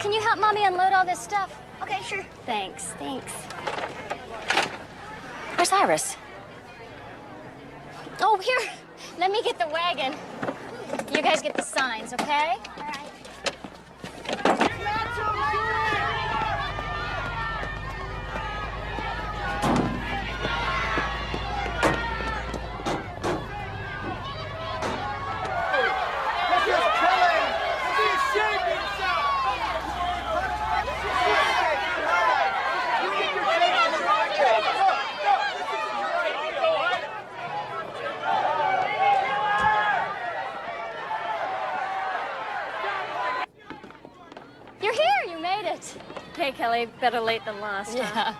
can you help Mommy unload all this stuff? Okay, sure. Thanks. Where's Iris? Oh, here. Let me get the wagon. You guys get the signs, okay? All right. You're here. You made it. Hey, Kelly. Better late than lost, Yeah. huh?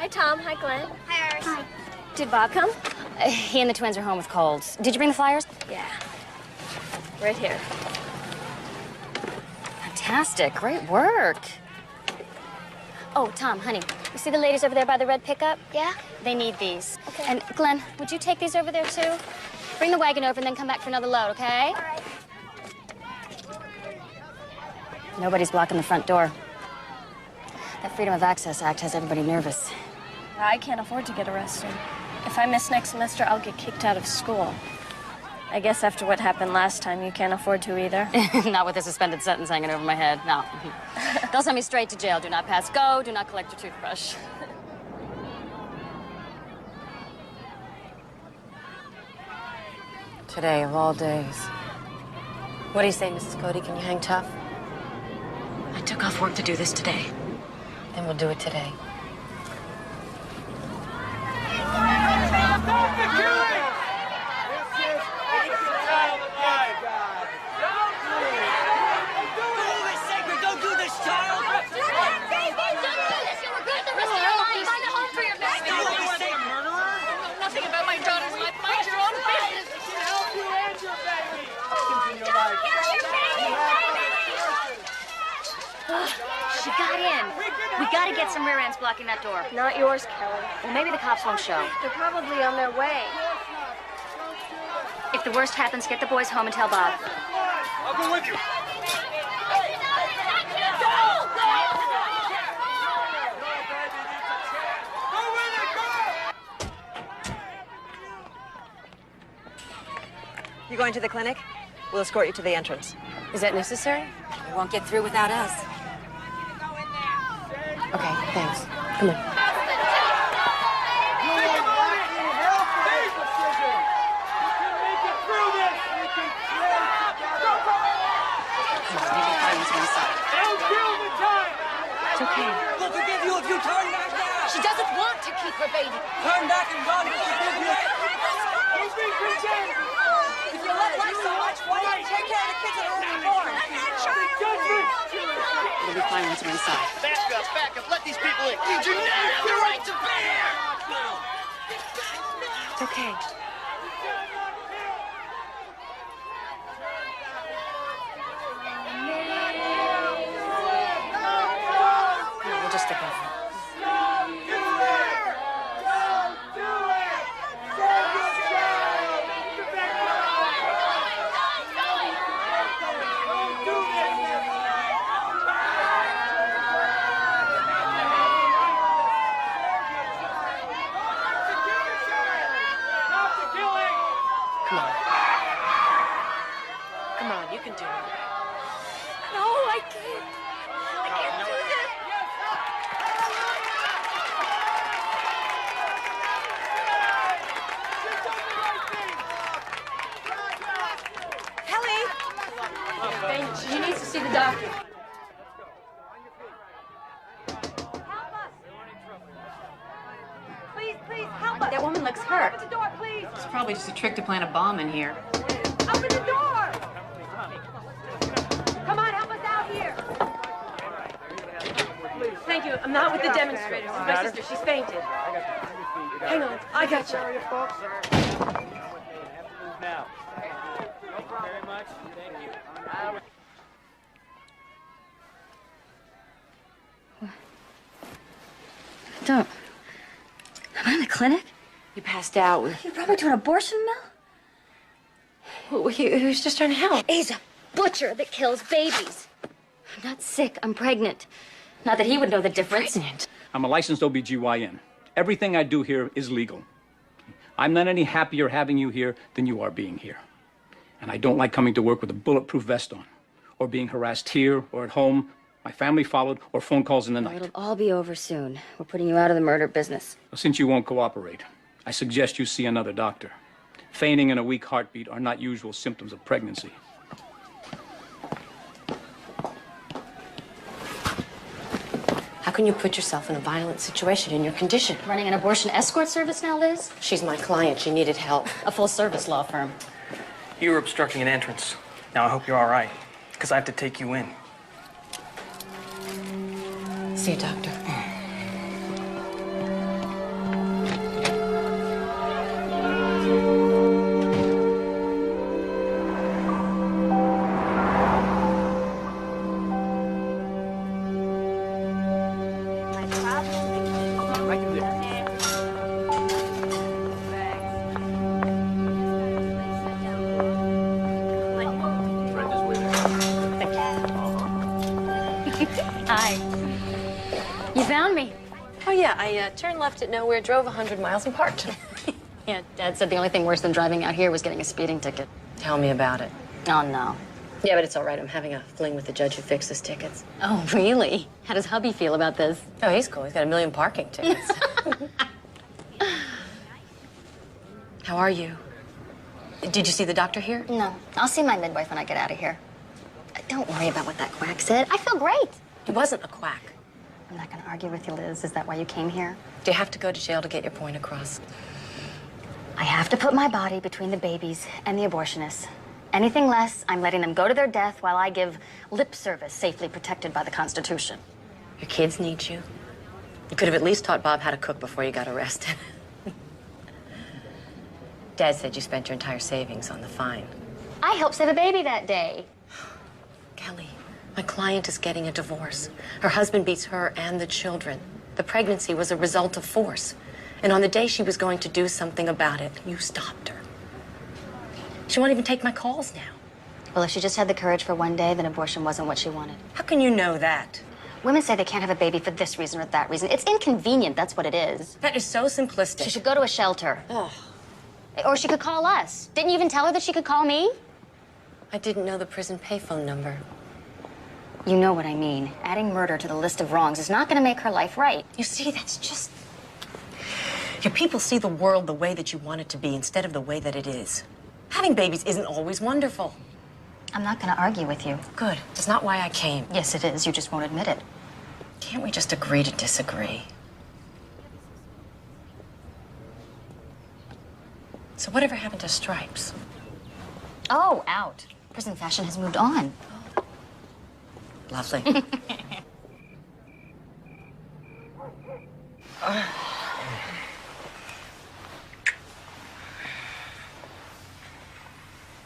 Hi, Tom. Hi, Glenn. Hi, Iris. Hi. Did Bob come? He and the twins are home with colds. Did you bring the flyers? Yeah. Right here. Fantastic. Great work. Oh, Tom, honey, you see the ladies over there by the red pickup? Yeah? They need these. Okay. And Glenn, would you take these over there too? Bring the wagon over and then come back for another load, okay? All right. Nobody's blocking the front door. That Freedom of Access Act has everybody nervous. I can't afford to get arrested. If I miss next semester, I'll get kicked out of school. I guess after what happened last time, you can't afford to either. Not with a suspended sentence hanging over my head, no. They'll send me straight to jail. Do not pass go, do not collect your toothbrush. Today of all days. What do you say, Mrs. Cody? Can you hang tough? I took off work to do this today. Then we'll do it today. She got in. We gotta get some rear ends blocking that door. Not yours, Kelly. Well, maybe the cops won't show. They're probably on their way. If the worst happens, get the boys home and tell Bob. I'll go with you. You going to the clinic? We'll escort you to the entrance. Is that necessary? You won't get through without us. Okay, thanks. Come on. It's okay. We'll forgive you if you turn back now. She doesn't want to keep her baby. Turn back and God will forgive you. If you love life so much, why don't you take care of the kids that are already born? It'll be fine once we're inside. Back up. Let these people in. You do not have the right to be here. It's okay. No, we'll just stick with it. Come on, you can do it. No, I can't. I can't do this. Kelly! She needs to see the doctor. Please, help us. That woman looks hurt. Open the door, please. It's probably just a trick to plant a bomb in here. Open the door. Come on, help us out here. Thank you. I'm not with the demonstrators. It's my sister. She's fainted. Hang on. I got you. Now. Thank you very much. Thank you. Don't. Am I in the clinic? You passed out. You brought me to an abortion mill? He was just trying to help. He's a butcher that kills babies. I'm not sick. I'm pregnant. Not that he would know the difference. Pregnant? I'm a licensed OBGYN. Everything I do here is legal. I'm not any happier having you here than you are being here. And I don't like coming to work with a bulletproof vest on, or being harassed here or at home, my family followed, or phone calls in the night. It'll all be over soon. We're putting you out of the murder business. Since you won't cooperate, I suggest you see another doctor. Fainting and a weak heartbeat are not usual symptoms of pregnancy. How can you put yourself in a violent situation in your condition? Running an abortion escort service now, Liz? She's my client. She needed help. A full-service law firm. You were obstructing an entrance. Now I hope you're all right, because I have to take you in. See a doctor. Hi. You found me. Oh, yeah. I turned left at nowhere, drove 100 miles, and parked. Yeah, Dad said the only thing worse than driving out here was getting a speeding ticket. Tell me about it. Oh, no. Yeah, but it's all right. I'm having a fling with the judge who fixes tickets. Oh, really? How does hubby feel about this? Oh, he's cool. He's got 1 million parking tickets. How are you? Did you see the doctor here? No. I'll see my midwife when I get out of here. Don't worry about what that quack said. I feel great. He wasn't a quack. I'm not going to argue with you, Liz. Is that why you came here? Do you have to go to jail to get your point across? I have to put my body between the babies and the abortionists. Anything less, I'm letting them go to their death while I give lip service safely protected by the Constitution. Your kids need you. You could have at least taught Bob how to cook before you got arrested. Dad said you spent your entire savings on the fine. I helped save a baby that day. Kelly, my client is getting a divorce. Her husband beats her and the children. The pregnancy was a result of force. And on the day she was going to do something about it, you stopped her. She won't even take my calls now. Well, if she just had the courage for one day, then abortion wasn't what she wanted. How can you know that? Women say they can't have a baby for this reason or that reason. It's inconvenient, that's what it is. That is so simplistic. She should go to a shelter. Oh, Or she could call us. Didn't you even tell her that she could call me? I didn't know the prison payphone number. You know what I mean. Adding murder to the list of wrongs is not going to make her life right. You see, that's just... Your people see the world the way that you want it to be instead of the way that it is. Having babies isn't always wonderful. I'm not going to argue with you. Good. It's not why I came. Yes, it is. You just won't admit it. Can't we just agree to disagree? So whatever happened to stripes? Oh, out. Prison fashion has moved on. Lovely.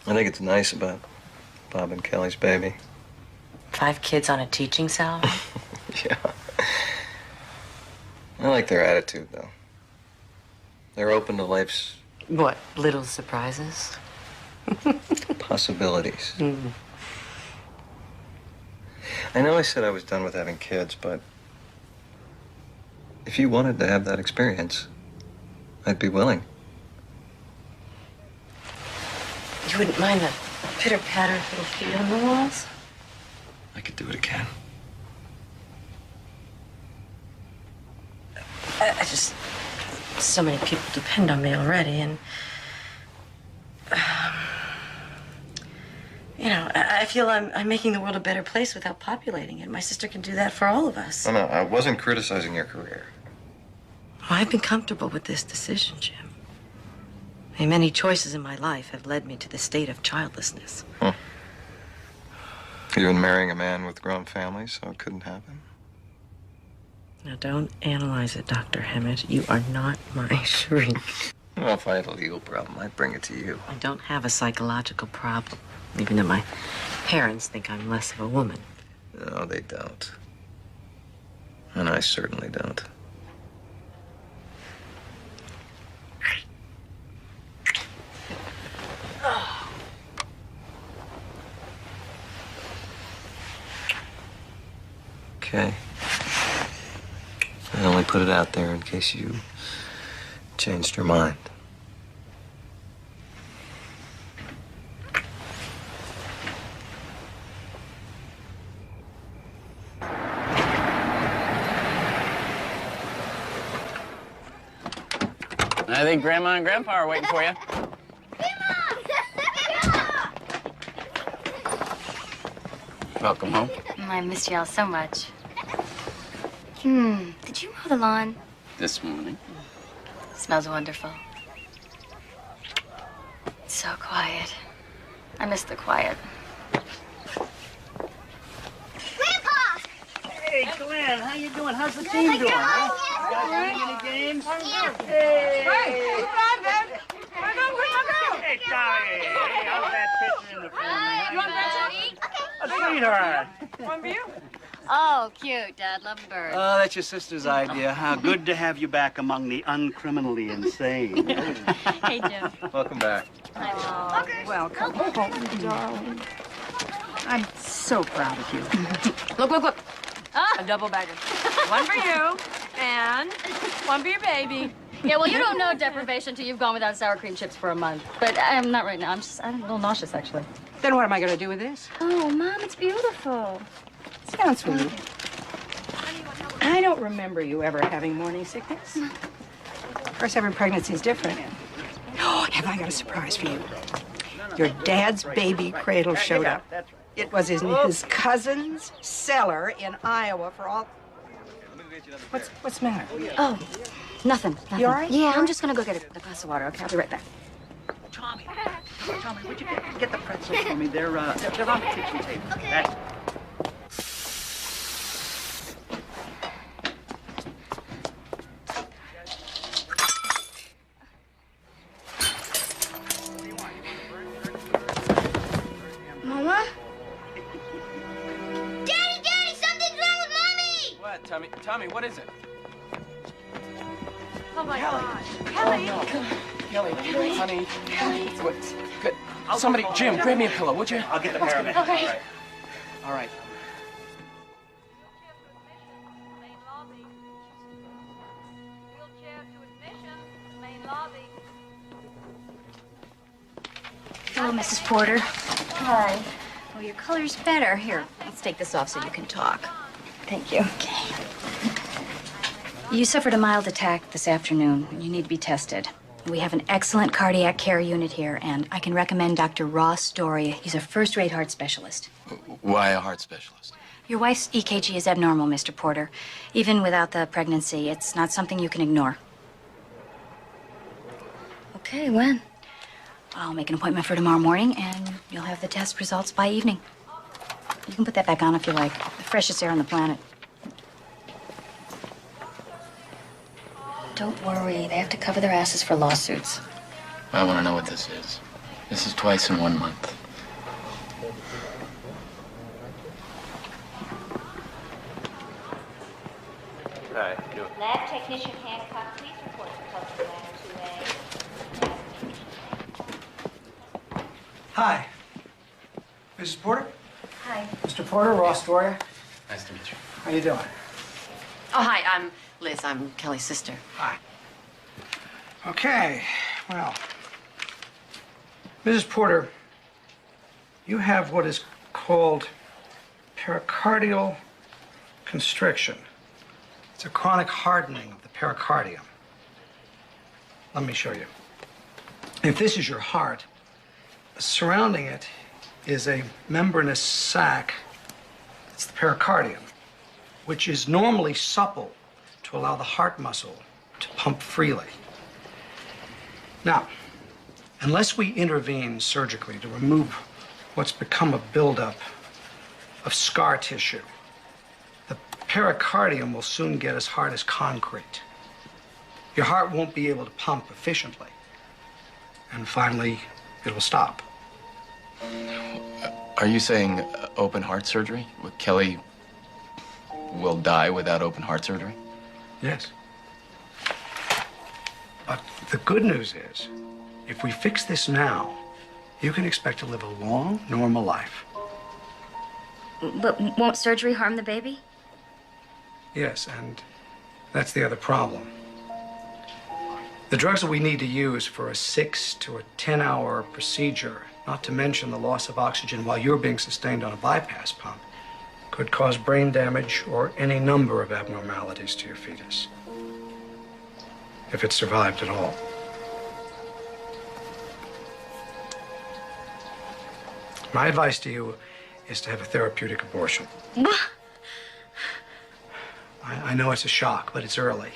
I think it's nice about Bob and Kelly's baby. 5 kids on a teaching salary? Yeah. I like their attitude, though. They're open to life's What, little surprises? possibilities. I know I said I was done with having kids, but if you wanted to have that experience, I'd be willing. You wouldn't mind the pitter-patter of little feet on the walls? I could do it again. I just... So many people depend on me already, and... you know, I feel I'm making the world a better place without populating it. My sister can do that for all of us. No, I wasn't criticizing your career. Well, I've been comfortable with this decision, Jim. I mean, many choices in my life have led me to the state of childlessness. Huh. You've been marrying a man with grown families, so it couldn't happen. Now, don't analyze it, Dr. Hammett. You are not my shrink. Well, if I had a legal problem, I'd bring it to you. I don't have a psychological problem, even though my parents think I'm less of a woman. No, they don't. And I certainly don't. Okay. I only put it out there in case you changed your mind. I think Grandma and Grandpa are waiting for you. Welcome home. I missed y'all so much. Did you mow the lawn? This morning. Smells wonderful. It's so quiet. I miss the quiet. Hey, Glenn, how you doing? How's the team doing? Huh? You guys winning any games? Hey! Hey, come on, man. Hey, Tommy! Hey, how's that pitching in the family? You want A sweetheart. One for you? Oh, cute, Dad. Love birds. Oh, that's your sister's idea. How good to have you back among the uncriminally insane. Hey, Jim. Welcome back. Welcome home, darling. I'm so proud of you. Look. A double bagger. One for you, and one for your baby. Yeah, well, you don't know deprivation till you've gone without sour cream chips for a month. But I'm not right now. I'm a little nauseous, actually. Then what am I going to do with this? Oh, Mom, it's beautiful. Sounds sweet. I don't remember you ever having morning sickness. Of course, every pregnancy is different. Oh, have I got a surprise for you? Your dad's baby cradle showed up. It was in his cousin's cellar in Iowa for all... What's the matter? Oh, nothing. You all right? Yeah, I'm just gonna go get a glass of water, okay? I'll be right back. Tommy, would you get the pretzels for me? They're on the kitchen table. Okay. Mama? Daddy, something's wrong with Mommy! What, Tommy? Tommy, what is it? Oh my God. Kelly, honey. What? Good. Somebody, Jim, grab me a pillow, would you? I'll get the paramedic. Okay. All right. Hello, Mrs. Porter. Hi. Oh, your color's better. Here, let's take this off so you can talk. Thank you. Okay. You suffered a mild attack this afternoon. You need to be tested. We have an excellent cardiac care unit here, and I can recommend Dr. Ross Doria. He's a first-rate heart specialist. Why a heart specialist? Your wife's EKG is abnormal, Mr. Porter. Even without the pregnancy, it's not something you can ignore. Okay, when? I'll make an appointment for tomorrow morning, and you'll have the test results by evening. You can put that back on if you like. The freshest air on the planet. Don't worry. They have to cover their asses for lawsuits. I want to know what this is. This is twice in 1 month. Hi. Lab technician Hancock, please report to culture lab 2A. Hi. Mrs. Porter? Hi. Mr. Porter, Ross Doria. Nice to meet you. How you doing? Oh, hi, I'm Liz. I'm Kelly's sister. Hi. Okay, well, Mrs. Porter, you have what is called pericardial constriction. It's a chronic hardening of the pericardium. Let me show you. If this is your heart, surrounding it is a membranous sac. It's the pericardium, which is normally supple to allow the heart muscle to pump freely. Now, unless we intervene surgically to remove what's become a buildup of scar tissue, the pericardium will soon get as hard as concrete. Your heart won't be able to pump efficiently. And finally, it'll stop. Are you saying open heart surgery? Kelly will die without open heart surgery? Yes. But the good news is, if we fix this now, you can expect to live a long, normal life. But won't surgery harm the baby? Yes, and that's the other problem. The drugs that we need to use for a 6 to a 10-hour procedure, not to mention the loss of oxygen while you're being sustained on a bypass pump, could cause brain damage or any number of abnormalities to your fetus, if it survived at all. My advice to you is to have a therapeutic abortion. I know it's a shock, but it's early.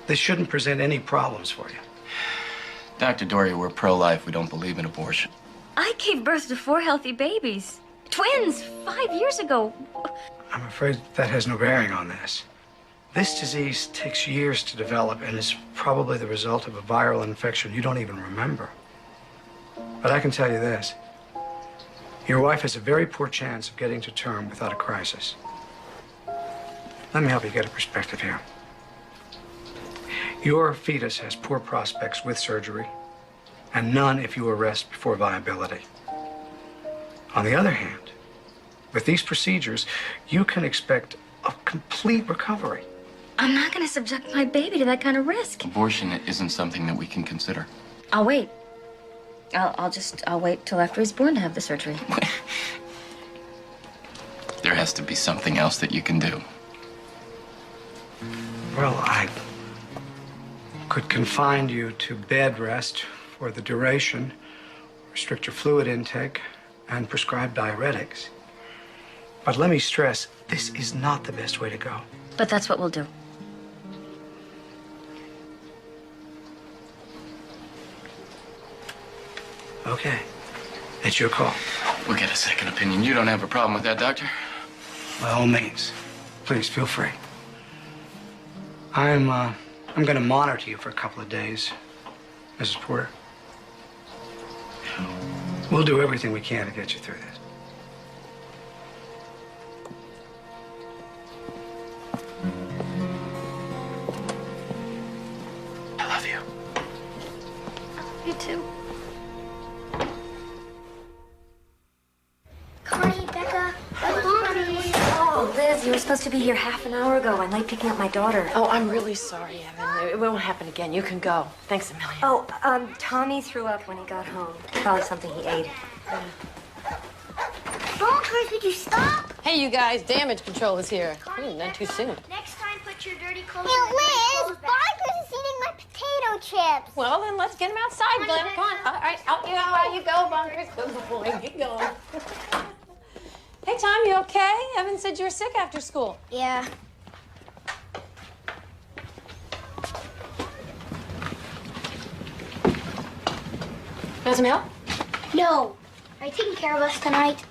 This shouldn't present any problems for you. Dr. Doria, we're pro-life. We don't believe in abortion. I gave birth to 4 healthy babies. Twins, 5 years ago. I'm afraid that has no bearing on this. This disease takes years to develop and is probably the result of a viral infection you don't even remember. But I can tell you this. Your wife has a very poor chance of getting to term without a crisis. Let me help you get a perspective here. Your fetus has poor prospects with surgery, and none if you arrest before viability. On the other hand, with these procedures, you can expect a complete recovery. I'm not going to subject my baby to that kind of risk. Abortion isn't something that we can consider. I'll wait. I'll wait till after he's born to have the surgery. There has to be something else that you can do. Well, I could confine you to bed rest for the duration, restrict your fluid intake, and prescribe diuretics. But let me stress, this is not the best way to go. But that's what we'll do. Okay. It's your call. We'll get a second opinion. You don't have a problem with that, Doctor? By all means. Please, feel free. I'm going to monitor you for a couple of days, Mrs. Porter. We'll do everything we can to get you through this. I love you. You too. Connie, Becca, Oh, Liz, you were supposed to be here half an hour ago. I'm late picking up my daughter. Oh, I'm really sorry, Evan. It won't happen again. You can go. Thanks a million. Oh, Tommy threw up when he got home. Probably something he ate. Bonker, could you stop? Hey, you guys, damage control is here. Not too soon. Next time, put your dirty clothes Hey, Liz, Bonker is eating my potato chips. Well, then let's get him outside, Glenn. Come on. All right, out you go, Bunkers. Good boy. Get going. Hey, Tom, you okay? Evan said you were sick after school. Yeah. Want some help? No. Are you taking care of us tonight?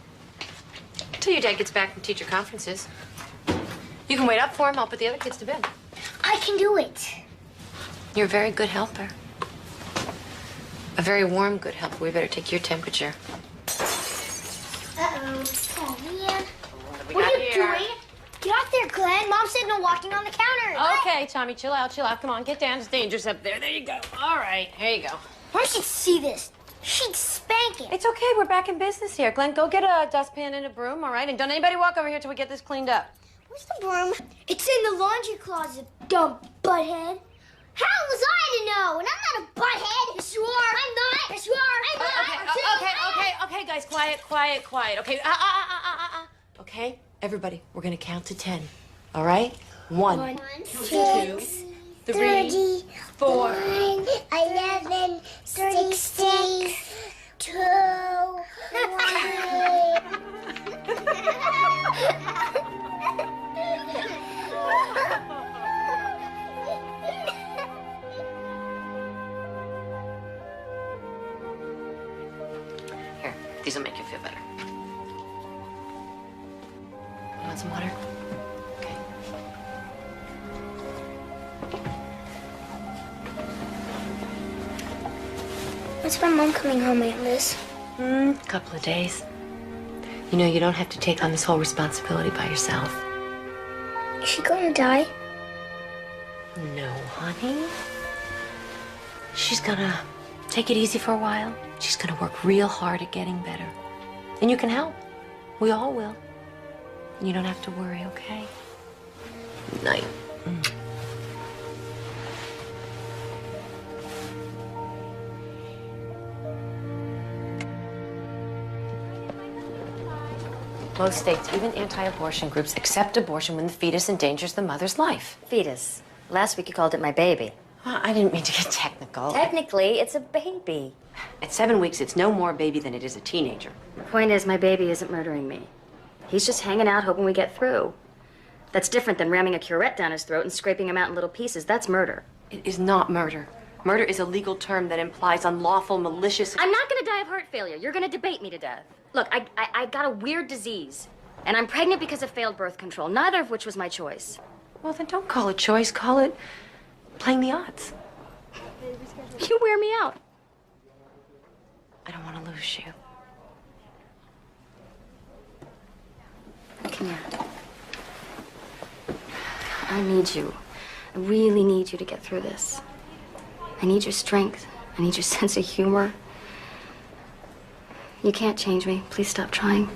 Till your dad gets back from teacher conferences. You can wait up for him. I'll put the other kids to bed. I can do it. You're a very good helper. A very warm, good helper. We better take your temperature. Uh-oh. Oh, man. What are you doing? Get out there, Glenn. Mom said no walking on the counter. Okay, Tommy, chill out, chill out. Come on, get down. It's dangerous up there. There you go. All right, here you go. Mom should see this. She'd spank it. It's okay. We're back in business here. Glenn, go get a dustpan and a broom, all right? And don't anybody walk over here till we get this cleaned up. Where's the broom? It's in the laundry closet, dumb butthead. How was I to know? And I'm not a butthead. Yes, you are. I'm not. Yes, you are. I'm not. Okay, guys, quiet. Okay, Okay, everybody, we're gonna count to 10. All right? 1, 6, 3, 4. 11, 16, 2, 1. Here, these will make you feel better. You want some water? Okay. When's my mom coming home, Aunt Liz? A couple of days. You know, you don't have to take on this whole responsibility by yourself. Is she gonna die? No, honey. She's gonna take it easy for a while. She's gonna work real hard at getting better. And you can help. We all will. And you don't have to worry, okay? Night. Most states, even anti-abortion groups, accept abortion when the fetus endangers the mother's life. Fetus. Last week you called it my baby. Well, I didn't mean to get technical. Technically, it's a baby. At 7 weeks, it's no more a baby than it is a teenager. The point is, my baby isn't murdering me. He's just hanging out hoping we get through. That's different than ramming a curette down his throat and scraping him out in little pieces. That's murder. It is not murder. Murder is a legal term that implies unlawful, malicious... I'm not gonna die of heart failure. You're gonna debate me to death. Look, I got a weird disease. And I'm pregnant because of failed birth control, neither of which was my choice. Well, then don't call it choice. Call it playing the odds. You wear me out. I don't want to lose you. Kenya, I need you. I really need you to get through this. I need your strength. I need your sense of humor. You can't change me. Please stop trying.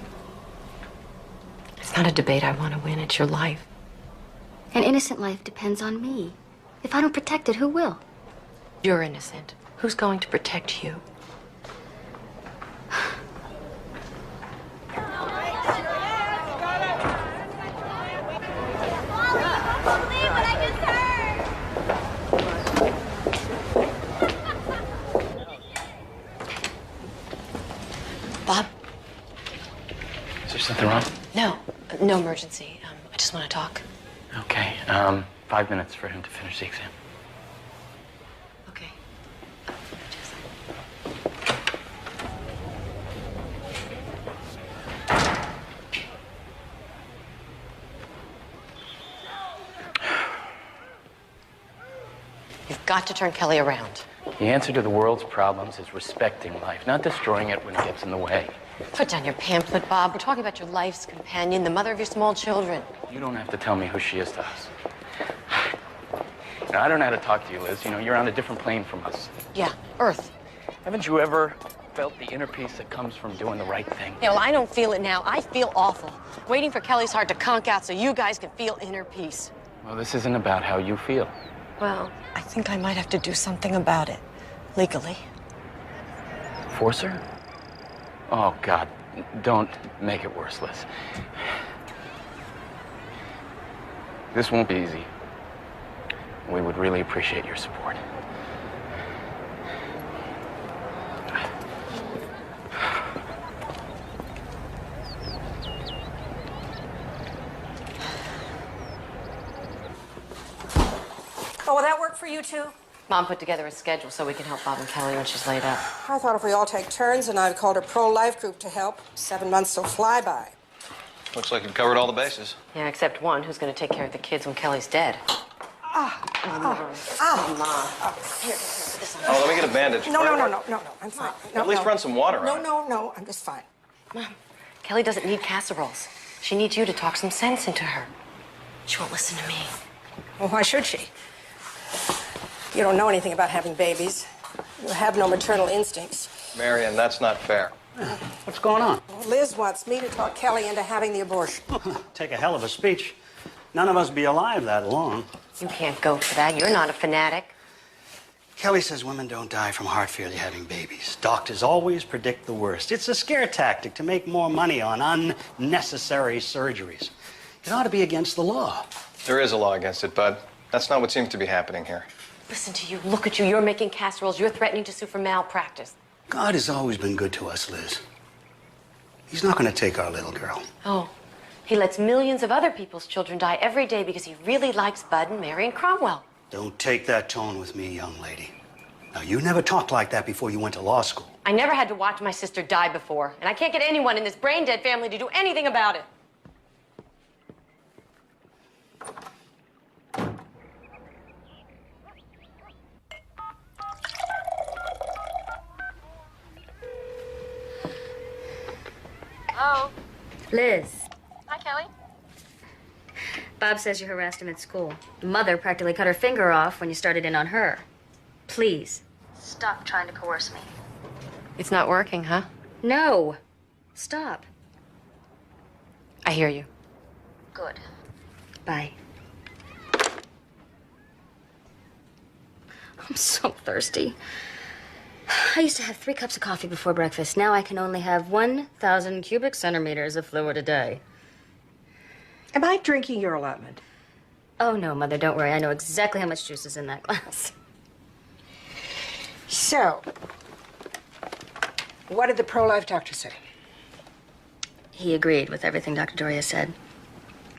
It's not a debate I want to win. It's your life. An innocent life depends on me. If I don't protect it, who will? You're innocent. Who's going to protect you? Bob? Is there something wrong? No emergency. I just want to talk. Okay, 5 minutes for him to finish the exam. Okay. You've got to turn Kelly around. The answer to the world's problems is respecting life, not destroying it when it gets in the way. Put down your pamphlet, Bob. We're talking about your life's companion, the mother of your small children. You don't have to tell me who she is to us. Now, I don't know how to talk to you, Liz. You know, you're on a different plane from us. Yeah, Earth. Haven't you ever felt the inner peace that comes from doing the right thing? Yeah, well, I don't feel it now. I feel awful. Waiting for Kelly's heart to conk out so you guys can feel inner peace. Well, this isn't about how you feel. Well, I think I might have to do something about it. Legally. Force her? Oh, God. Don't make it worse, Liz. This won't be easy. We would really appreciate your support. Oh, will that work for you two? Mom put together a schedule so we can help Bob and Kelly when she's laid up. I thought if we all take turns and I'd called a pro-life group to help, 7 months will fly by. Looks like you've covered all the bases. Yeah, except one who's going to take care of the kids when Kelly's dead. Mom. Here, put this on. Oh, let me get a bandage. No, I'm fine. No, At least run some water on it. No, I'm just fine. Mom, Kelly doesn't need casseroles. She needs you to talk some sense into her. She won't listen to me. Well, why should she? You don't know anything about having babies. You have no maternal instincts. Marion, that's not fair. What's going on? Well, Liz wants me to talk Kelly into having the abortion. Take a hell of a speech. None of us be alive that long. You can't go for that. You're not a fanatic. Kelly says women don't die from heart failure having babies. Doctors always predict the worst. It's a scare tactic to make more money on unnecessary surgeries. It ought to be against the law. There is a law against it, Bud. That's not what seems to be happening here. Listen to you. Look at you. You're making casseroles. You're threatening to sue for malpractice. God has always been good to us, Liz. He's not going to take our little girl. Oh, he lets millions of other people's children die every day because he really likes Bud and Mary and Cromwell. Don't take that tone with me, young lady. Now, you never talked like that before you went to law school. I never had to watch my sister die before, and I can't get anyone in this brain-dead family to do anything about it. Hello? Liz. Hi, Kelly. Bob says you harassed him at school. The mother practically cut her finger off when you started in on her. Please, stop trying to coerce me. It's not working, huh? No. Stop. I hear you. Good. Bye. I'm so thirsty. I used to have 3 cups of coffee before breakfast. Now I can only have 1,000 cubic centimeters of fluid a day. Am I drinking your allotment? Oh, no, Mother, don't worry. I know exactly how much juice is in that glass. So, what did the pro-life doctor say? He agreed with everything Dr. Doria said.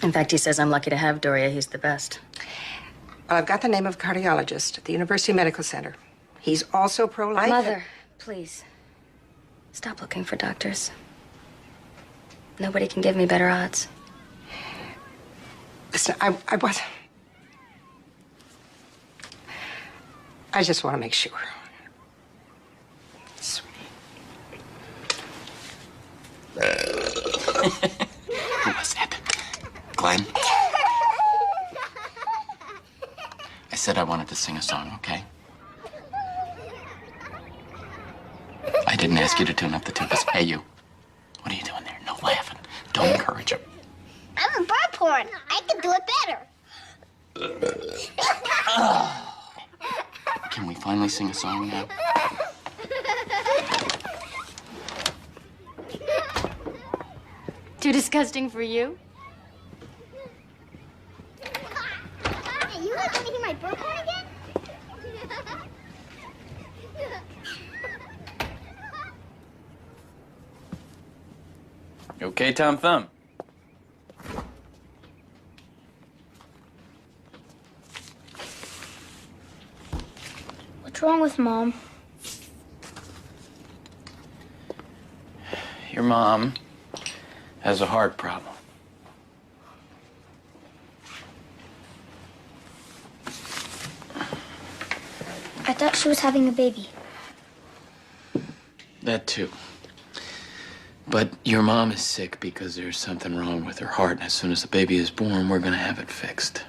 In fact, he says I'm lucky to have Doria. He's the best. Well, I've got the name of a cardiologist at the University Medical Center. He's also pro-life. Mother, please, stop looking for doctors. Nobody can give me better odds. Listen, I just want to make sure. Who was that? Glenn? I said I wanted to sing a song, okay? I didn't ask you to tune up the tubas. Hey, you. What are you doing there? No laughing. Don't encourage him. I'm a bird porn. I can do it better. Can we finally sing a song now? Too disgusting for you? Hey, you guys want to hear my bird porn again? You okay, Tom Thumb? What's wrong with Mom? Your mom has a heart problem. I thought she was having a baby. That too. But your mom is sick because there's something wrong with her heart, and as soon as the baby is born, we're gonna have it fixed.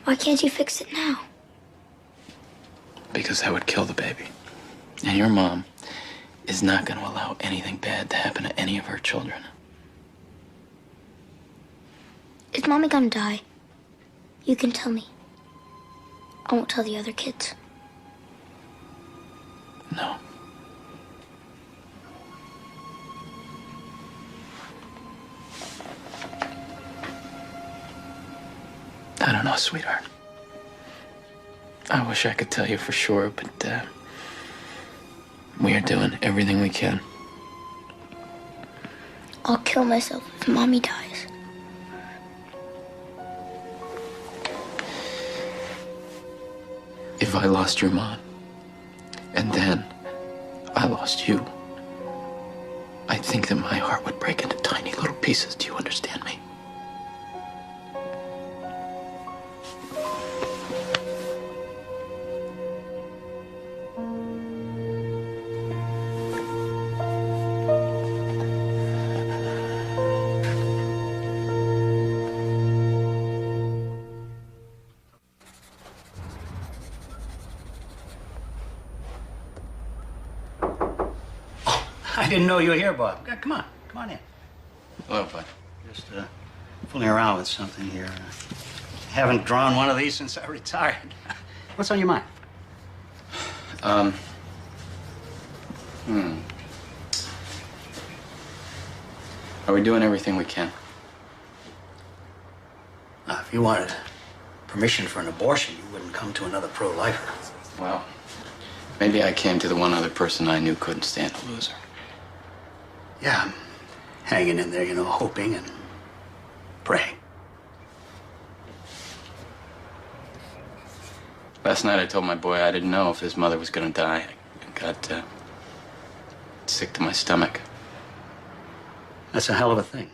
Why can't you fix it now? Because that would kill the baby. And your mom is not gonna allow anything bad to happen to any of her children. Is Mommy gonna die? You can tell me. I won't tell the other kids. No. I don't know, sweetheart. I wish I could tell you for sure, but we are doing everything we can. I'll kill myself if Mommy dies. If I lost your mom, and then I lost you, I think that my heart would break into tiny little pieces. Do you understand me? I didn't know you were here, Bob. Come on in. Hello, bud. Just fooling around with something here. Haven't drawn one of these since I retired. What's on your mind? Are we doing everything we can? Now, if you wanted permission for an abortion, you wouldn't come to another pro-lifer. Well, maybe I came to the one other person I knew couldn't stand a loser. Yeah, I'm hanging in there, hoping and praying. Last night I told my boy I didn't know if his mother was gonna die. I got sick to my stomach. That's a hell of a thing.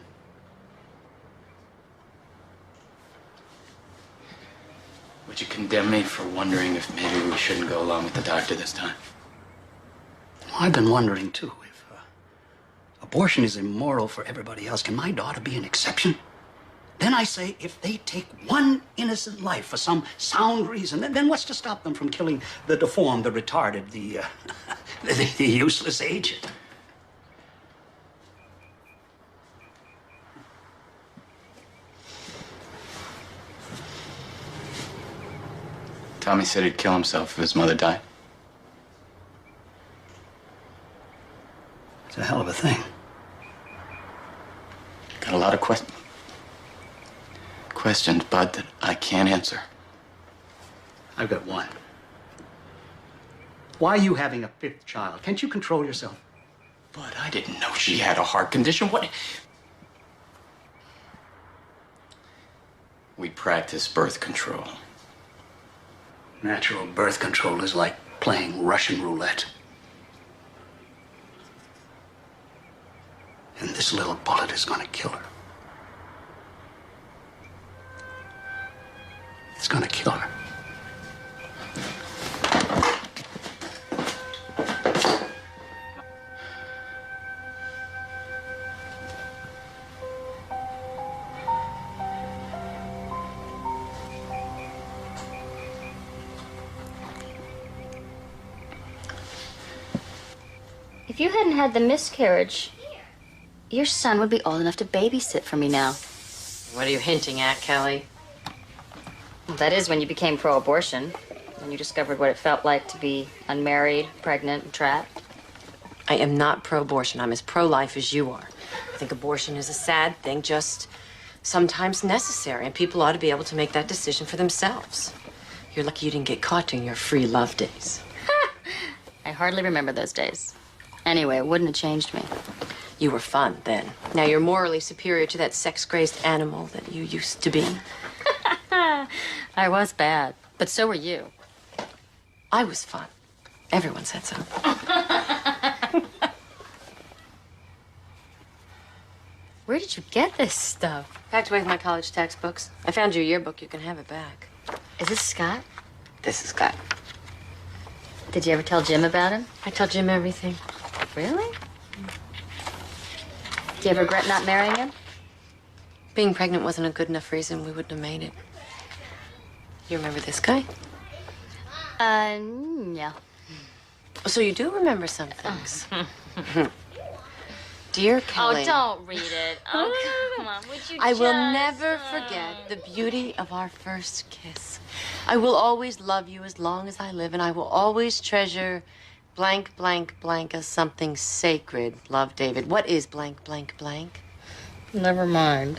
Would you condemn me for wondering if maybe we shouldn't go along with the doctor this time? Well, I've been wondering, too, if abortion is immoral for everybody else, can my daughter be an exception? Then I say, if they take one innocent life for some sound reason, then what's to stop them from killing the deformed, the retarded, the useless aged? Tommy said he'd kill himself if his mother died. It's a hell of a thing. Got a lot of questions, Bud, that I can't answer. I've got one. Why are you having a fifth child? Can't you control yourself? Bud, I didn't know she had a heart condition. What? We practice birth control. Natural birth control is like playing Russian roulette. And this little bullet is gonna kill her. It's gonna kill her. If you hadn't had the miscarriage, your son would be old enough to babysit for me now. What are you hinting at, Kelly? That is when you became pro-abortion, when you discovered what it felt like to be unmarried, pregnant, and trapped. I am not pro-abortion. I'm as pro-life as you are. I think abortion is a sad thing, just sometimes necessary, and people ought to be able to make that decision for themselves. You're lucky you didn't get caught during your free love days. I hardly remember those days. Anyway, it wouldn't have changed me. You were fun then. Now you're morally superior to that sex-crazed animal that you used to be. I was bad, but so were you. I was fun. Everyone said so. Where did you get this stuff? Packed away with my college textbooks. I found your yearbook. You can have it back. Is this Scott? This is Scott. Did you ever tell Jim about him? I tell Jim everything. Really? Do you ever regret not marrying him? Being pregnant wasn't a good enough reason. We wouldn't have made it. You remember this guy? Yeah. So you do remember some things. Dear Kelly. Oh, don't read it. Oh, come on. Would you I just... will never forget the beauty of our first kiss. I will always love you as long as I live, and I will always treasure blank, blank, blank as something sacred. Love, David. What is blank, blank, blank? Never mind.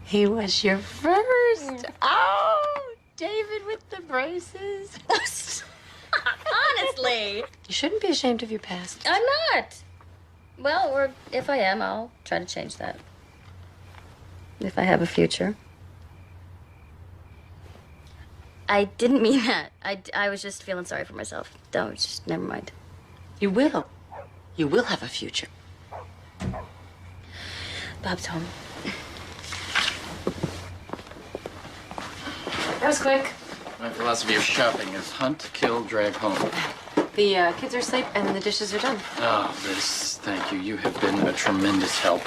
He was your first. Oh, David with the braces. Honestly. You shouldn't be ashamed of your past. I'm not. Well, or if I am, I'll try to change that. If I have a future. I didn't mean that. I was just feeling sorry for myself. Don't, just never mind. You will. You will have a future. Bob's home. That was quick. My philosophy of shopping is hunt, kill, drag home. The kids are asleep and the dishes are done. Oh, Liz, thank you. You have been a tremendous help.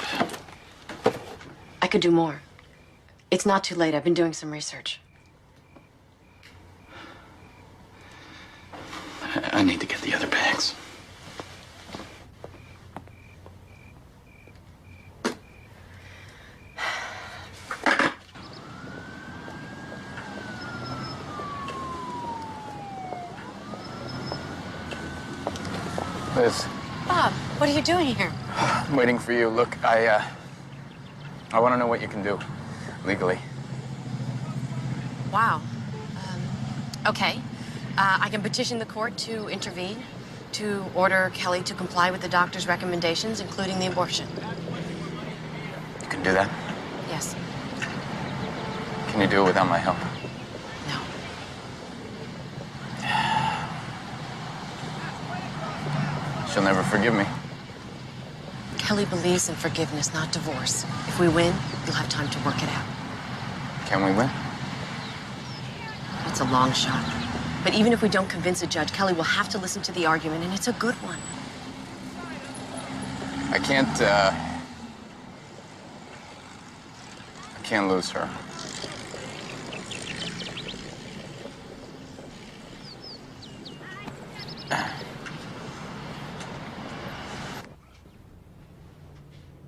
I could do more. It's not too late. I've been doing some research. I need to get the other bags. Liz, Bob, what are you doing here? I'm waiting for you. Look, I want to know what you can do legally. Wow. Okay. I can petition the court to intervene, to order Kelly to comply with the doctor's recommendations, including the abortion. You can do that? Yes. Can you do it without my help? No. She'll never forgive me. Kelly believes in forgiveness, not divorce. If we win, you'll have time to work it out. Can we win? It's a long shot. But even if we don't convince a judge, Kelly will have to listen to the argument, and it's a good one. I can't lose her.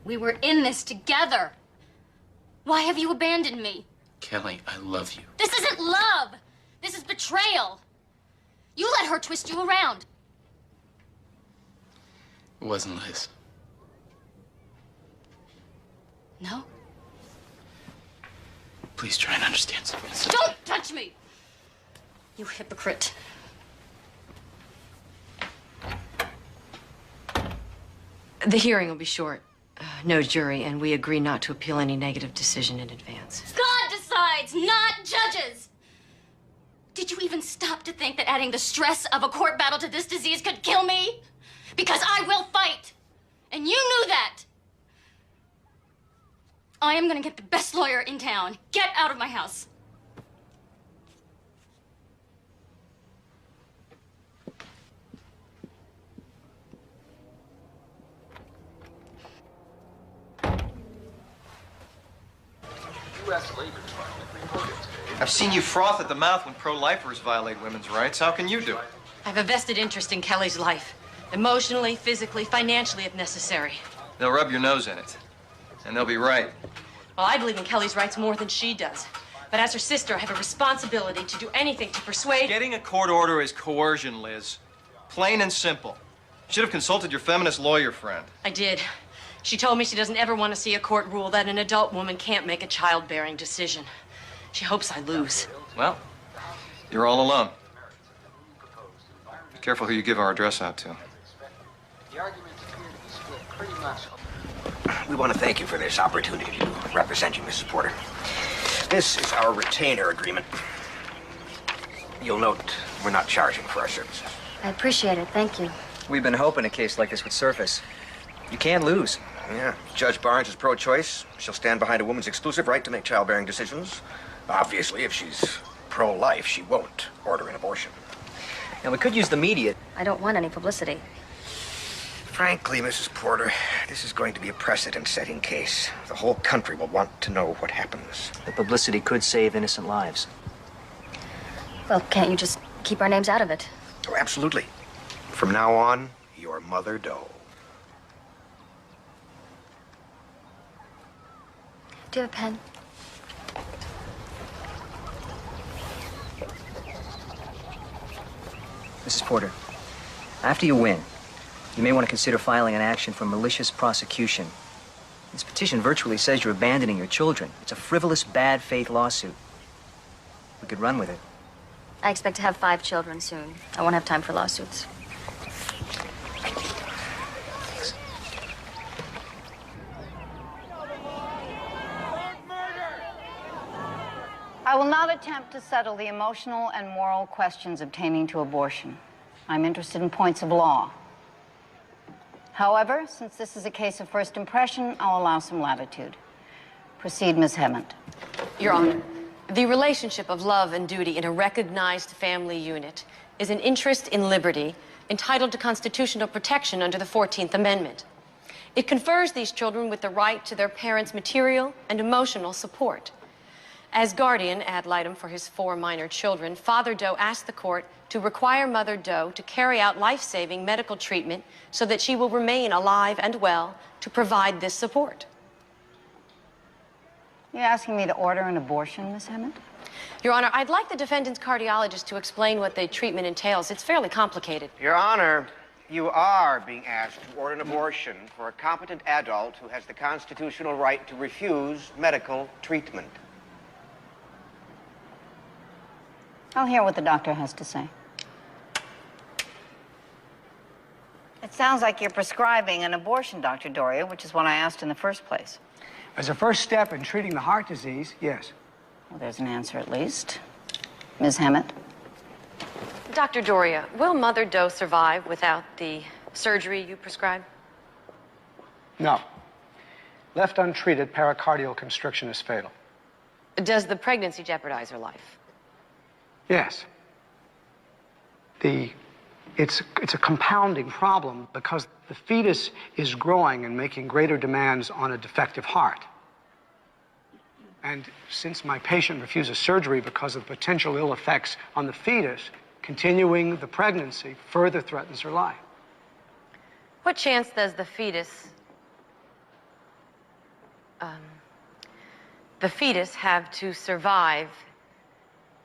We were in this together. Why have you abandoned me? Kelly, I love you. This isn't love. This is betrayal. You let her twist you around. It wasn't Liz. No? Please try and understand something. Don't touch me! You hypocrite. The hearing will be short. No jury, and we agree not to appeal any negative decision in advance. God decides, not judges! Did you even stop to think that adding the stress of a court battle to this disease could kill me? Because I will fight! And you knew that! I am gonna get the best lawyer in town. Get out of my house. I've seen you froth at the mouth when pro-lifers violate women's rights. How can you do it? I have a vested interest in Kelly's life. Emotionally, physically, financially, if necessary. They'll rub your nose in it. And they'll be right. Well, I believe in Kelly's rights more than she does. But as her sister, I have a responsibility to do anything to persuade... Getting a court order is coercion, Liz. Plain and simple. You should have consulted your feminist lawyer friend. I did. She told me she doesn't ever want to see a court rule that an adult woman can't make a childbearing decision. She hopes I lose. Well, you're all alone. Be careful who you give our address out to. We want to thank you for this opportunity to represent you, Mrs. Porter. This is our retainer agreement. You'll note we're not charging for our services. I appreciate it, thank you. We've been hoping a case like this would surface. You can't lose. Yeah. Judge Barnes is pro-choice. She'll stand behind a woman's exclusive right to make childbearing decisions. Obviously, if she's pro-life, she won't order an abortion. And we could use the media. I don't want any publicity. Frankly, Mrs. Porter, this is going to be a precedent-setting case. The whole country will want to know what happens. The publicity could save innocent lives. Well, can't you just keep our names out of it? Oh, absolutely. From now on, you're Mother Doe. Do you have a pen? Mrs. Porter, after you win, you may want to consider filing an action for malicious prosecution. This petition virtually says you're abandoning your children. It's a frivolous, bad faith lawsuit. We could run with it. I expect to have 5 children soon. I won't have time for lawsuits. I will not attempt to settle the emotional and moral questions obtaining to abortion. I'm interested in points of law. However, since this is a case of first impression, I'll allow some latitude. Proceed, Ms. Hemmant. Your Honor, the relationship of love and duty in a recognized family unit is an interest in liberty entitled to constitutional protection under the 14th Amendment. It confers these children with the right to their parents' material and emotional support. As guardian ad litem for his 4 minor children, Father Doe asked the court to require Mother Doe to carry out life-saving medical treatment so that she will remain alive and well to provide this support. You asking me to order an abortion, Ms. Hemmant? Your Honor, I'd like the defendant's cardiologist to explain what the treatment entails. It's fairly complicated. Your Honor, you are being asked to order an abortion for a competent adult who has the constitutional right to refuse medical treatment. I'll hear what the doctor has to say. It sounds like you're prescribing an abortion, Dr. Doria, which is what I asked in the first place. As a first step in treating the heart disease, yes. Well, there's an answer at least. Ms. Hemmant? Dr. Doria, will Mother Doe survive without the surgery you prescribe? No. Left untreated, pericardial constriction is fatal. Does the pregnancy jeopardize her life? Yes. It's a compounding problem because the fetus is growing and making greater demands on a defective heart. And since my patient refuses surgery because of potential ill effects on the fetus, continuing the pregnancy further threatens her life. What chance does the fetus have to survive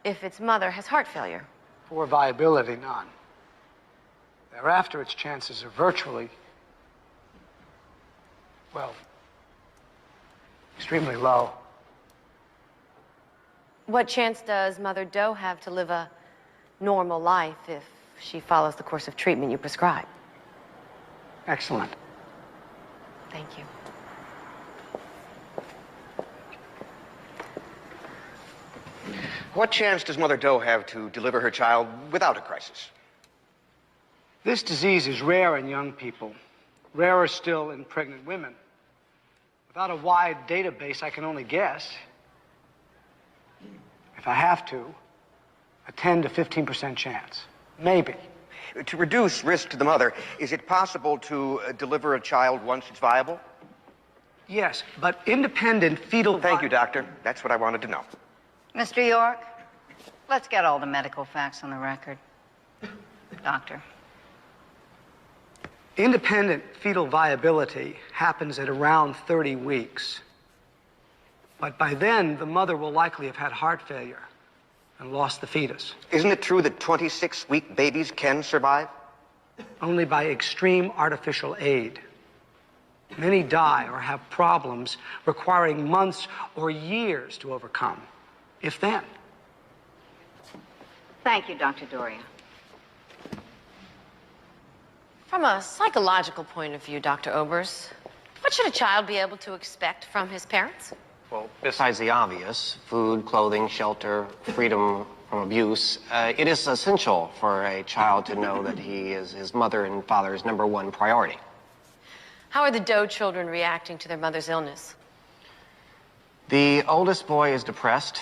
if its mother has heart failure? Poor viability, none. Thereafter, its chances are virtually, well, extremely low. What chance does Mother Doe have to live a normal life if she follows the course of treatment you prescribe? Excellent. Thank you. What chance does Mother Doe have to deliver her child without a crisis? This disease is rare in young people, rarer still in pregnant women. Without a wide database, I can only guess. If I have to, a 10 to 15% chance. Maybe. To reduce risk to the mother, is it possible to deliver a child once it's viable? Yes, but independent fetal... Thank you, doctor. That's what I wanted to know. Mr. York, let's get all the medical facts on the record. Doctor. Independent fetal viability happens at around 30 weeks. But by then, the mother will likely have had heart failure and lost the fetus. Isn't it true that 26-week babies can survive? Only by extreme artificial aid. Many die or have problems requiring months or years to overcome, if then. Thank you, Dr. Doria. From a psychological point of view, Dr. Obers, what should a child be able to expect from his parents? Well, besides the obvious, food, clothing, shelter, freedom from abuse, it is essential for a child to know that he is his mother and father's #1 priority. How are the Doe children reacting to their mother's illness? The oldest boy is depressed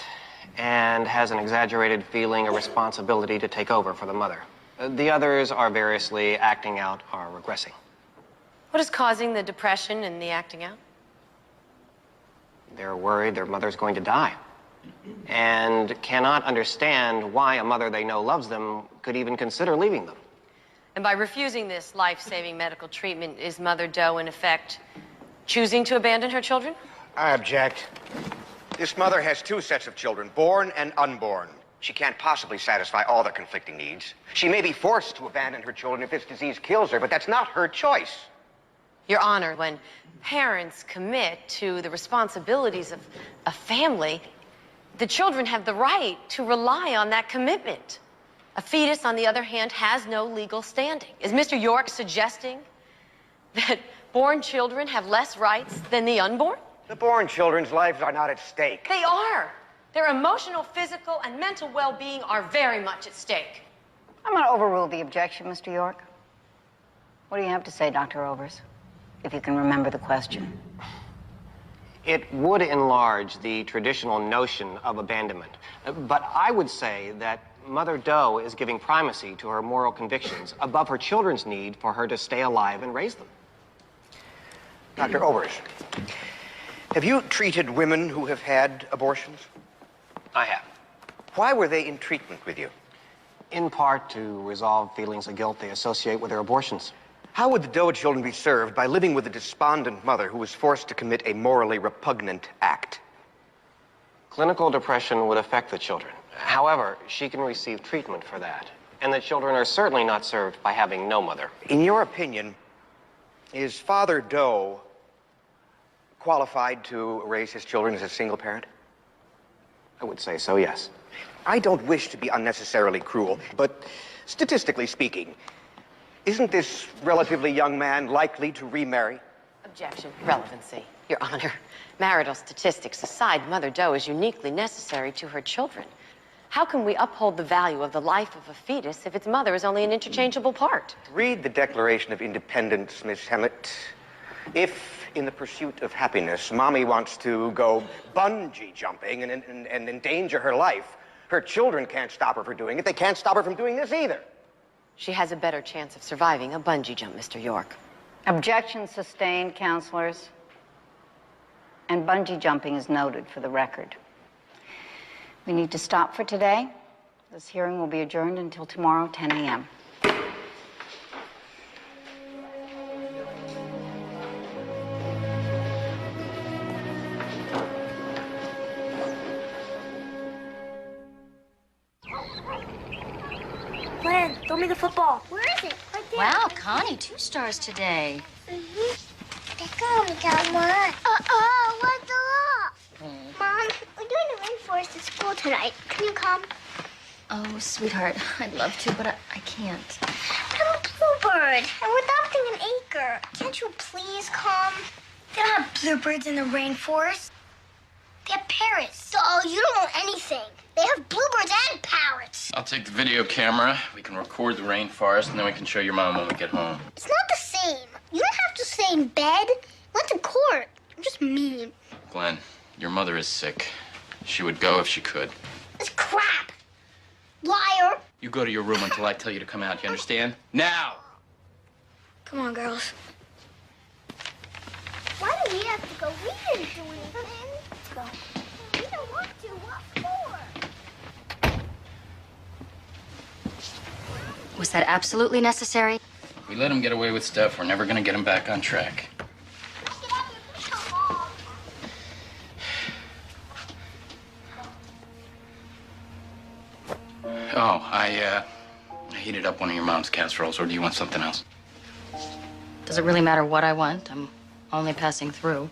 and has an exaggerated feeling of responsibility to take over for the mother. The others are variously acting out or regressing. What is causing the depression and the acting out? They're worried their mother's going to die and cannot understand why a mother they know loves them could even consider leaving them. And by refusing this life-saving medical treatment, is Mother Doe, in effect, choosing to abandon her children? I object. This mother has 2 sets of children, born and unborn. She can't possibly satisfy all their conflicting needs. She may be forced to abandon her children if this disease kills her, but that's not her choice. Your Honor, when parents commit to the responsibilities of a family, the children have the right to rely on that commitment. A fetus, on the other hand, has no legal standing. Is Mr. York suggesting that born children have less rights than the unborn? The born children's lives are not at stake. They are. Their emotional, physical, and mental well-being are very much at stake. I'm going to overrule the objection, Mr. York. What do you have to say, Dr. Obers? If you can remember the question. It would enlarge the traditional notion of abandonment. But I would say that Mother Doe is giving primacy to her moral convictions above her children's need for her to stay alive and raise them. Dr. Obers, have you treated women who have had abortions? I have. Why were they in treatment with you? In part to resolve feelings of guilt they associate with their abortions. How would the Doe children be served by living with a despondent mother who was forced to commit a morally repugnant act? Clinical depression would affect the children. However, she can receive treatment for that. And the children are certainly not served by having no mother. In your opinion, is Father Doe qualified to raise his children as a single parent? I would say so, yes. I don't wish to be unnecessarily cruel, but statistically speaking, isn't this relatively young man likely to remarry? Objection. Relevancy. Your Honor, marital statistics aside, Mother Doe is uniquely necessary to her children. How can we uphold the value of the life of a fetus if its mother is only an interchangeable part? Read the Declaration of Independence, Miss Hemmett. If, in the pursuit of happiness, Mommy wants to go bungee jumping and endanger her life, her children can't stop her from doing it. They can't stop her from doing this either. She has a better chance of surviving a bungee jump, Mr. York. Objection sustained, counselors. And bungee jumping is noted for the record. We need to stop for today. This hearing will be adjourned until tomorrow, 10 a.m. me the football. Where is it? Right there. Wow, Connie, 2 stars today. What's up? Mom, we're doing the rainforest at school tonight. Can you come? Oh, sweetheart, I'd love to, but I can't. I'm a bluebird, and we're adopting an acre. Can't you please come? They don't have bluebirds in the rainforest. They have parrots. So you don't know anything. They have bluebirds and parrots. I'll take the video camera. We can record the rainforest, and then we can show your mom when we get home. It's not the same. You don't have to stay in bed. Went to court. I'm just mean. Glenn, your mother is sick. She would go if she could. It's crap. Liar. You go to your room until I tell you to come out. You understand? Now! Come on, girls. Why do we have to go? We didn't do anything. Let's go. We don't want to. What for? Was that absolutely necessary? If we let him get away with stuff, we're never gonna get him back on track. Oh, I heated up one of your mom's casseroles, or do you want something else? Does it really matter what I want? I'm only passing through.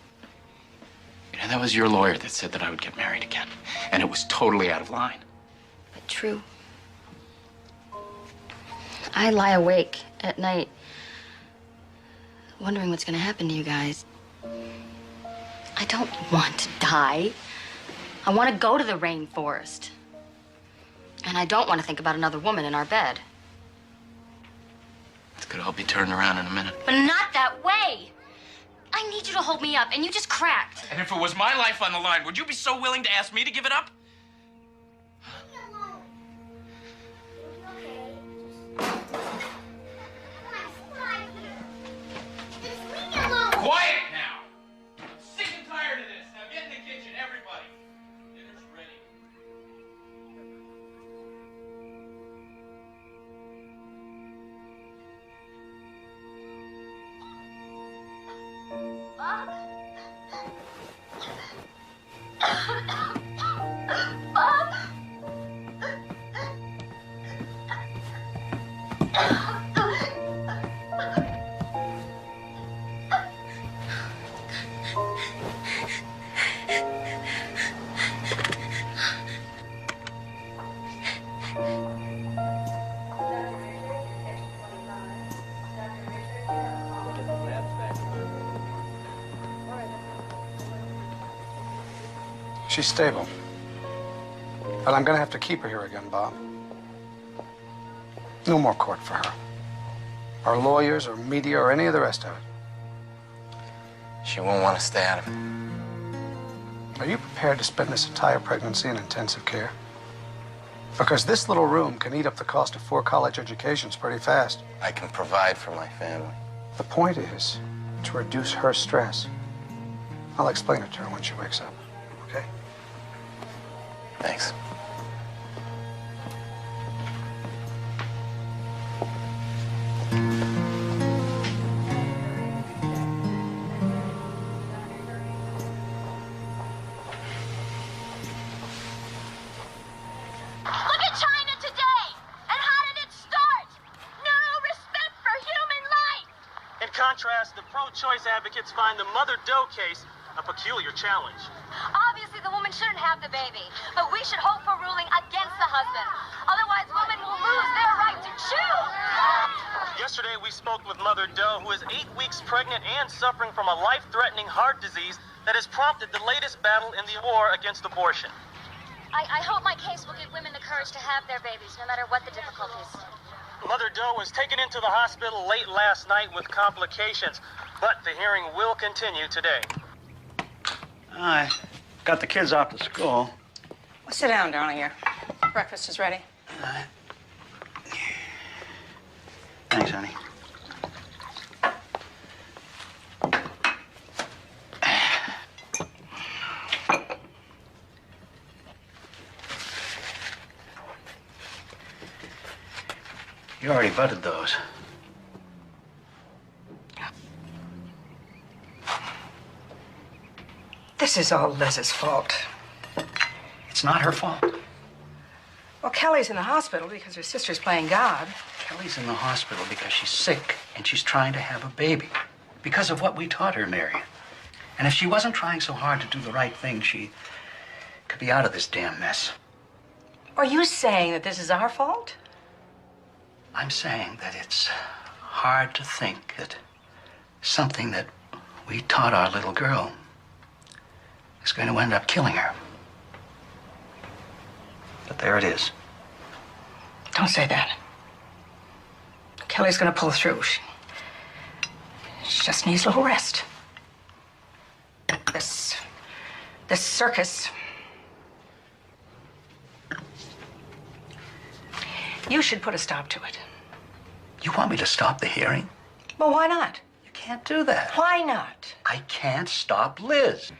You know, that was your lawyer that said that I would get married again, and it was totally out of line. But true. I lie awake at night, wondering what's gonna happen to you guys. I don't want to die. I want to go to the rainforest. And I don't want to think about another woman in our bed. This could all be turned around in a minute. But not that way. I need you to hold me up, and you just cracked. And if it was my life on the line, would you be so willing to ask me to give it up? Quiet now! I'm sick and tired of this. Now get in the kitchen, everybody. Dinner's ready. She's stable. But I'm gonna have to keep her here again, Bob. No more court for her. Or lawyers, or media, or any of the rest of it. She won't want to stay out of it. Are you prepared to spend this entire pregnancy in intensive care? Because this little room can eat up the cost of 4 college educations pretty fast. I can provide for my family. The point is to reduce her stress. I'll explain it to her when she wakes up, okay? Thanks. Look at China today! And how did it start? No respect for human life! In contrast, the pro-choice advocates find the Mother Doe case a peculiar challenge. Obviously, the woman shouldn't have the baby, but we should hope for ruling against the husband. Otherwise, women will lose their right to choose. Yesterday, we spoke with Mother Doe, who is 8 weeks pregnant and suffering from a life-threatening heart disease that has prompted the latest battle in the war against abortion. I hope my case will give women the courage to have their babies, no matter what the difficulties. Mother Doe was taken into the hospital late last night with complications, but the hearing will continue today. I got the kids off to school. Well, sit down, darling. Your breakfast is ready. Thanks, honey. You already butted those. This is all Liz's fault. It's not her fault. Well, Kelly's in the hospital because her sister's playing God. Kelly's in the hospital because she's sick and she's trying to have a baby. Because of what we taught her, Marion. And if she wasn't trying so hard to do the right thing, she could be out of this damn mess. Are you saying that this is our fault? I'm saying that it's hard to think that something that we taught our little girl is going to end up killing her. But there it is. Don't say that. Kelly's gonna pull through. She just needs a little rest. This circus. You should put a stop to it. You want me to stop the hearing? Well, why not? You can't do that. Why not? I can't stop Liz.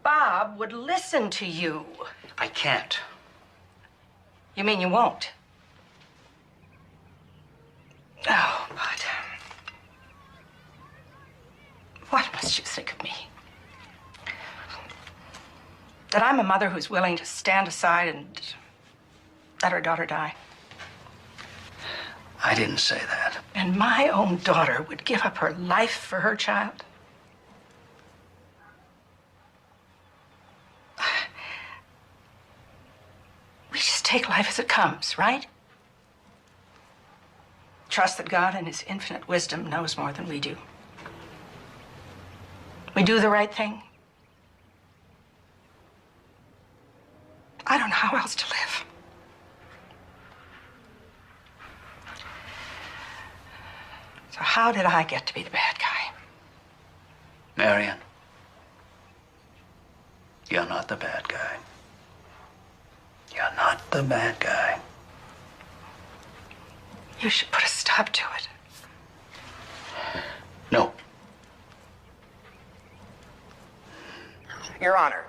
Bob would listen to you. I can't. You mean you won't? Oh, but what must you think of me? That I'm a mother who's willing to stand aside and let her daughter die. I didn't say that. And my own daughter would give up her life for her child? We just take life as it comes, right? Trust that God in his infinite wisdom knows more than we do. We do the right thing. I don't know how else to live. So how did I get to be the bad guy? Marion, you're not the bad guy. You're not the bad guy. You should put a stop to it. No. Your Honor,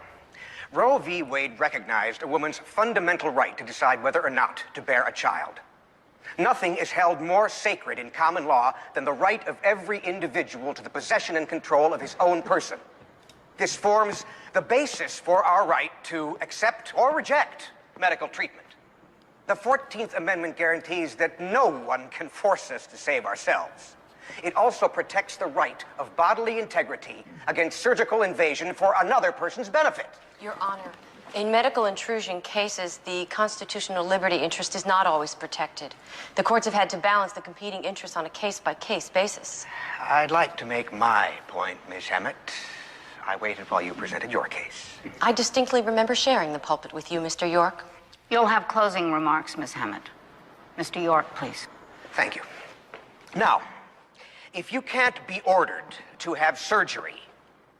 Roe v. Wade recognized a woman's fundamental right to decide whether or not to bear a child. Nothing is held more sacred in common law than the right of every individual to the possession and control of his own person. This forms the basis for our right to accept or reject medical treatment. The 14th Amendment guarantees that no one can force us to save ourselves. It also protects the right of bodily integrity against surgical invasion for another person's benefit. Your Honor, in medical intrusion cases, the constitutional liberty interest is not always protected. The courts have had to balance the competing interests on a case-by-case basis. I'd like to make my point, Miss Hammett. I waited while you presented your case. I distinctly remember sharing the pulpit with you, Mr. York. You'll have closing remarks, Miss Hammett. Mr. York, please. Thank you. Now, if you can't be ordered to have surgery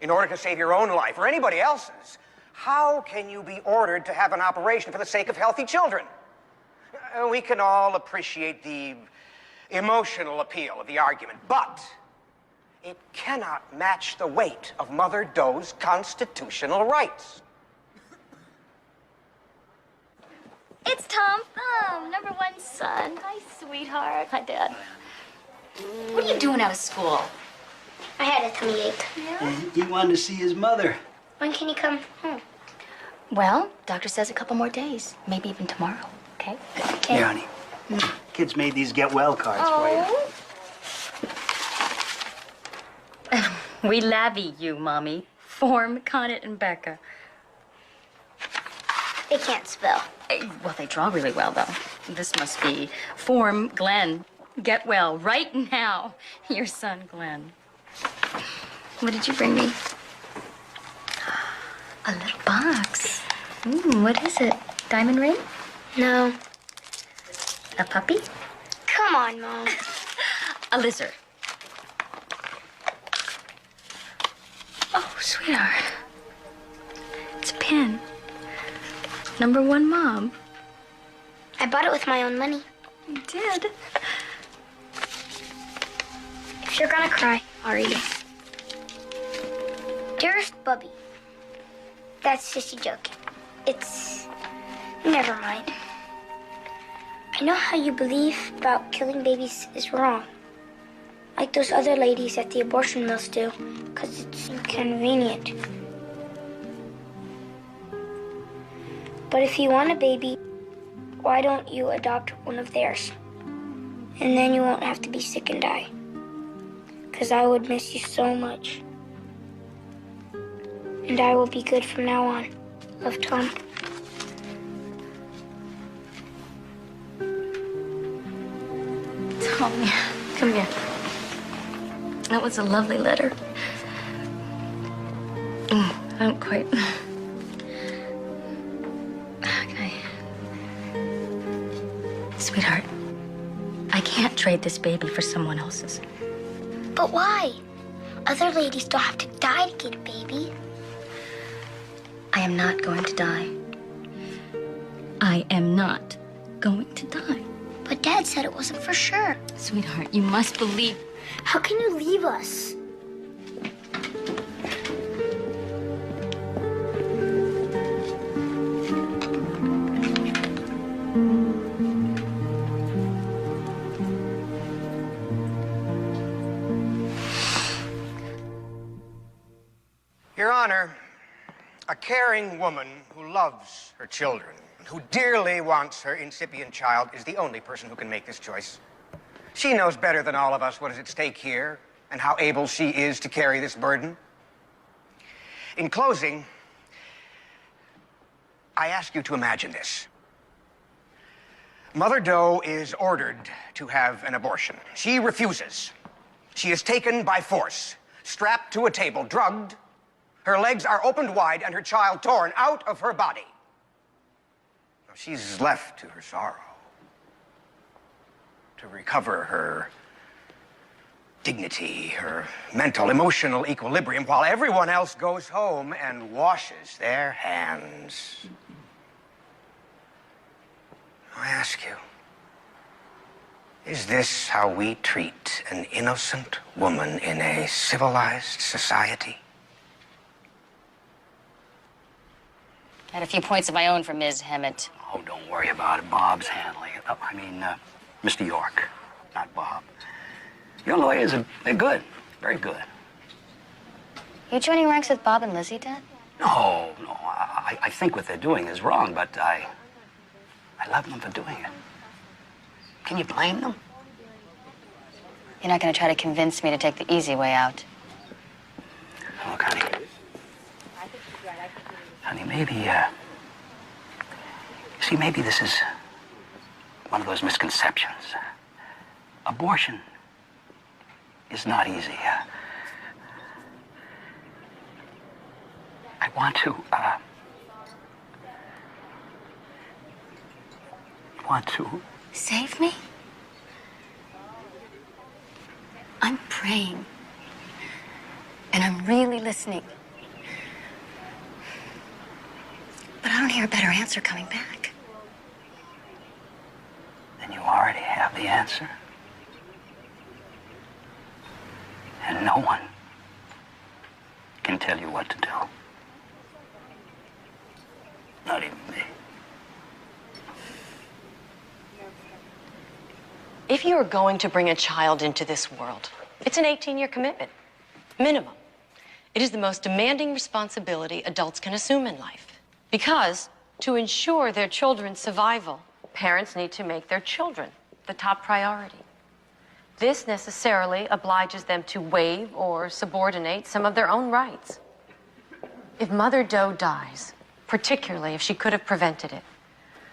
in order to save your own life or anybody else's, how can you be ordered to have an operation for the sake of healthy children? We can all appreciate the emotional appeal of the argument, but it cannot match the weight of Mother Doe's constitutional rights. It's Tom Thumb, #1 son. Hi, sweetheart. Hi, Dad. What are you doing out of school? I had a tummy ache. He wanted to see his mother. When can he come home? Well, doctor says a couple more days, maybe even tomorrow, okay? Here, honey. Kids made these get well cards for you. We lavvy you, Mommy. Form, Connet, and Becca. They can't spell. Well, they draw really well, though. This must be Form, Glenn. Get well right now. Your son, Glenn. What did you bring me? A little box. What is it? Diamond ring? No. A puppy? Come on, Mom. A lizard. Oh, sweetheart. It's a pin. #1 Mom. I bought it with my own money. You did? If you're gonna cry, I'll read it. Dearest Bubby. That's sissy joking. It's... Never mind. I know how you believe about killing babies is wrong. Like those other ladies at the abortion mills do, because it's inconvenient. But if you want a baby, why don't you adopt one of theirs? And then you won't have to be sick and die. 'Cause I would miss you so much. And I will be good from now on. Love, Tom. Tommy, come here. That was a lovely letter. I don't quite... Okay. Sweetheart, I can't trade this baby for someone else's. But why? Other ladies don't have to die to get a baby. I am not going to die. I am not going to die. But Dad said it wasn't for sure. Sweetheart, you must believe... How can you leave us? Your Honor, a caring woman who loves her children, who dearly wants her incipient child, is the only person who can make this choice. She knows better than all of us what is at stake here and how able she is to carry this burden. In closing, I ask you to imagine this. Mother Doe is ordered to have an abortion. She refuses. She is taken by force, strapped to a table, drugged. Her legs are opened wide and her child torn out of her body. Now, she's left to her sorrow, to recover her dignity, her mental, emotional equilibrium, while everyone else goes home and washes their hands. I ask you, is this how we treat an innocent woman in a civilized society? I had a few points of my own for Ms. Hammett. Oh, don't worry about it. Bob's handling it. Oh, Mr. York, not Bob. Your lawyers they're good. Very good. You joining ranks with Bob and Lizzie, Dad? No. I think what they're doing is wrong, but I love them for doing it. Can you blame them? You're not going to try to convince me to take the easy way out. Look, honey. Honey, maybe, see, maybe this is one of those misconceptions. Abortion is not easy. I want to Save me? I'm praying. And I'm really listening. But I don't hear a better answer coming back. Then you already have the answer. And no one can tell you what to do. Not even me. If you are going to bring a child into this world, it's an 18-year commitment, minimum. It is the most demanding responsibility adults can assume in life. Because to ensure their children's survival, parents need to make their children the top priority. This necessarily obliges them to waive or subordinate some of their own rights. If Mother Doe dies, particularly if she could have prevented it,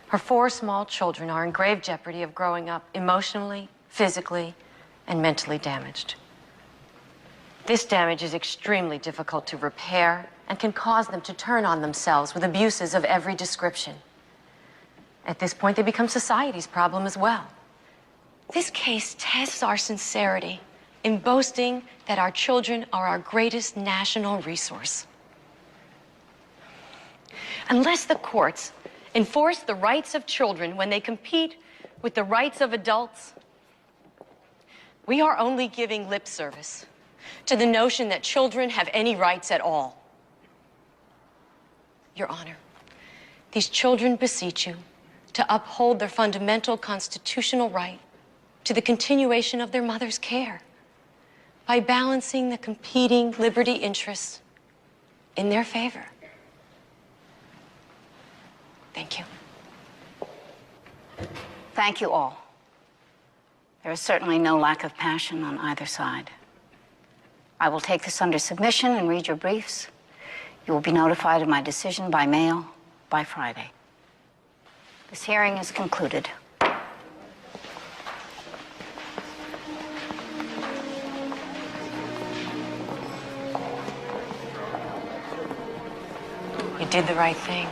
her 4 small children are in grave jeopardy of growing up emotionally, physically, and mentally damaged. This damage is extremely difficult to repair and can cause them to turn on themselves with abuses of every description. At this point, they become society's problem as well. This case tests our sincerity in boasting that our children are our greatest national resource. Unless the courts enforce the rights of children when they compete with the rights of adults, we are only giving lip service to the notion that children have any rights at all. Your Honor, these children beseech you to uphold their fundamental constitutional right to the continuation of their mother's care by balancing the competing liberty interests in their favor. Thank you. Thank you all. There is certainly no lack of passion on either side. I will take this under submission and read your briefs. You will be notified of my decision by mail by Friday. This hearing is concluded. You did the right thing.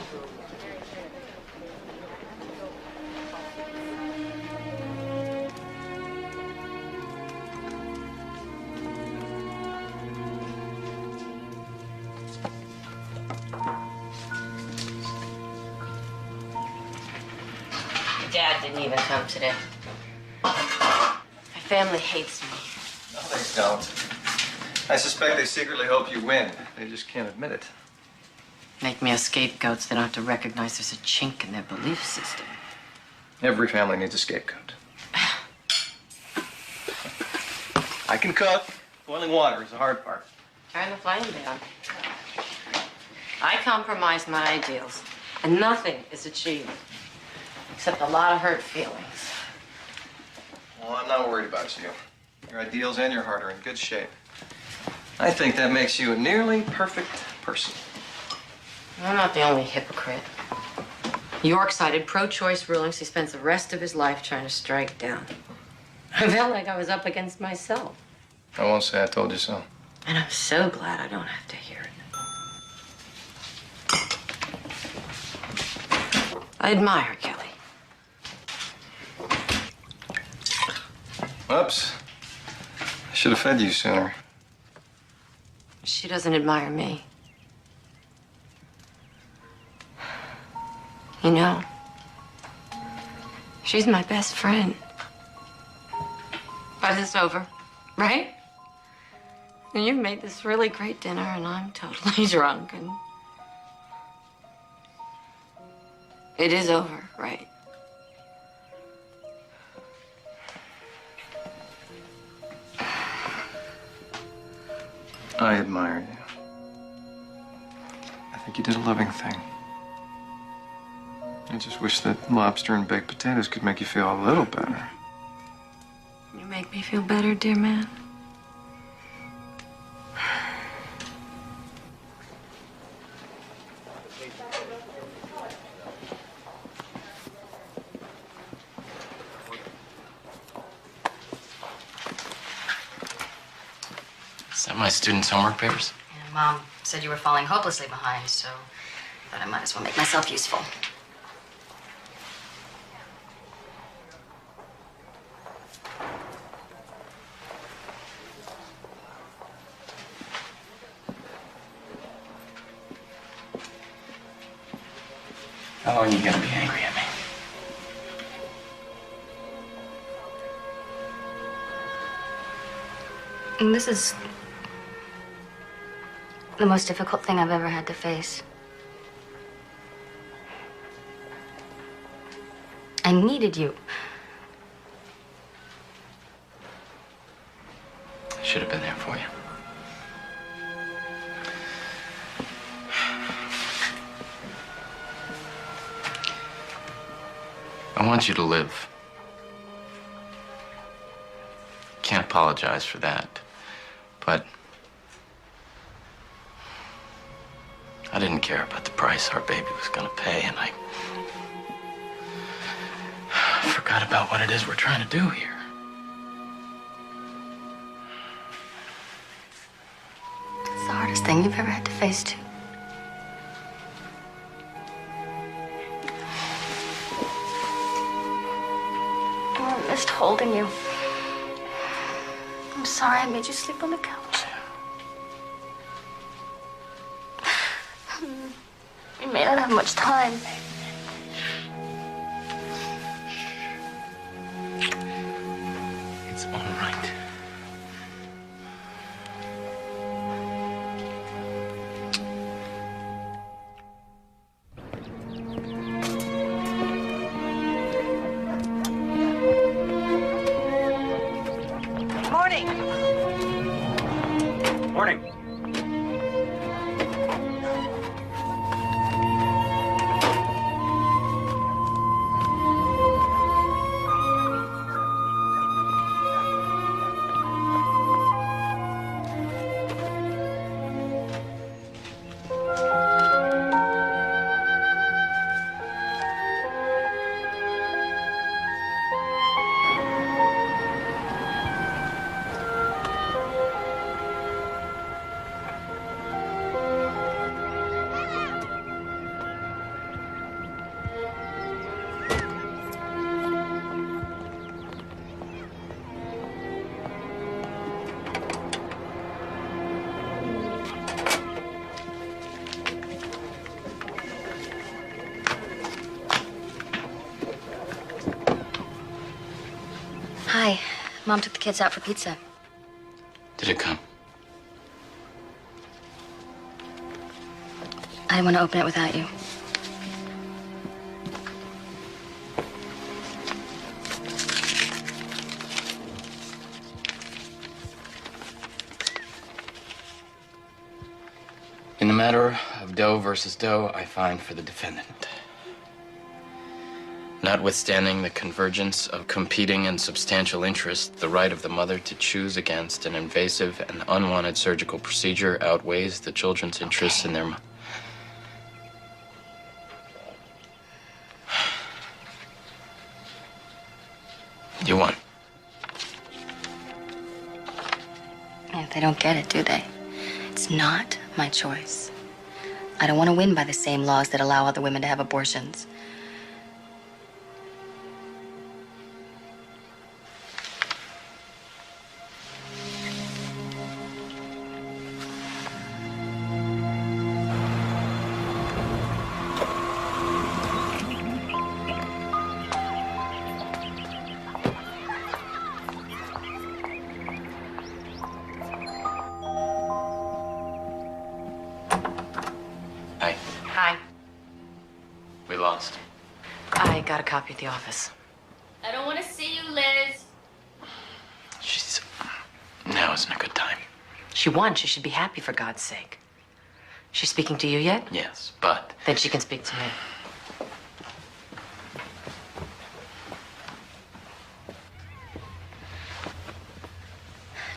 Dad didn't even come today. My family hates me. No, they don't. I suspect they secretly hope you win. They just can't admit it. Make me a scapegoat so they don't have to recognize there's a chink in their belief system. Every family needs a scapegoat. I can cook. Boiling water is the hard part. Turn the flame down. I compromise my ideals, and nothing is achieved except a lot of hurt feelings. Well, I'm not worried about you. Your ideals and your heart are in good shape. I think that makes you a nearly perfect person. I'm not the only hypocrite. York cited pro-choice rulings he spends the rest of his life trying to strike down. I felt like I was up against myself. I won't say I told you so. And I'm so glad I don't have to hear it. I admire Kelly. Oops. I should have fed you sooner. She doesn't admire me. You know, she's my best friend. But it's over, right? And you've made this really great dinner, and I'm totally drunk, and it is over, right? I admire you. I think you did a loving thing. I just wish that lobster and baked potatoes could make you feel a little better. You make me feel better, dear man. Is that my students' homework papers? And Mom said you were falling hopelessly behind, so I thought I might as well make myself useful. How long are you gonna be angry at me? And this is the most difficult thing I've ever had to face. I needed you. I should have been there for you. I want you to live. Can't apologize for that. But I didn't care about the price our baby was gonna pay, and I forgot about what it is we're trying to do here. It's the hardest thing you've ever had to face, too. Oh, I missed holding you. I'm sorry I made you sleep on the couch. We may not have much time. It's all right. Morning. Morning. Mom took the kids out for pizza. Did it come? I didn't want to open it without you. In the matter of Doe versus Doe, I find for the defendant. Notwithstanding the convergence of competing and substantial interests, the right of the mother to choose against an invasive and unwanted surgical procedure outweighs the children's interests in their... You won. Yeah, they don't get it, do they? It's not my choice. I don't want to win by the same laws that allow other women to have abortions. Hi. Hi. We lost. I got a copy at the office. I don't want to see you, Liz. She's... Now isn't a good time. She won. She should be happy, for God's sake. She's speaking to you yet? Yes, but... Then she can speak to me.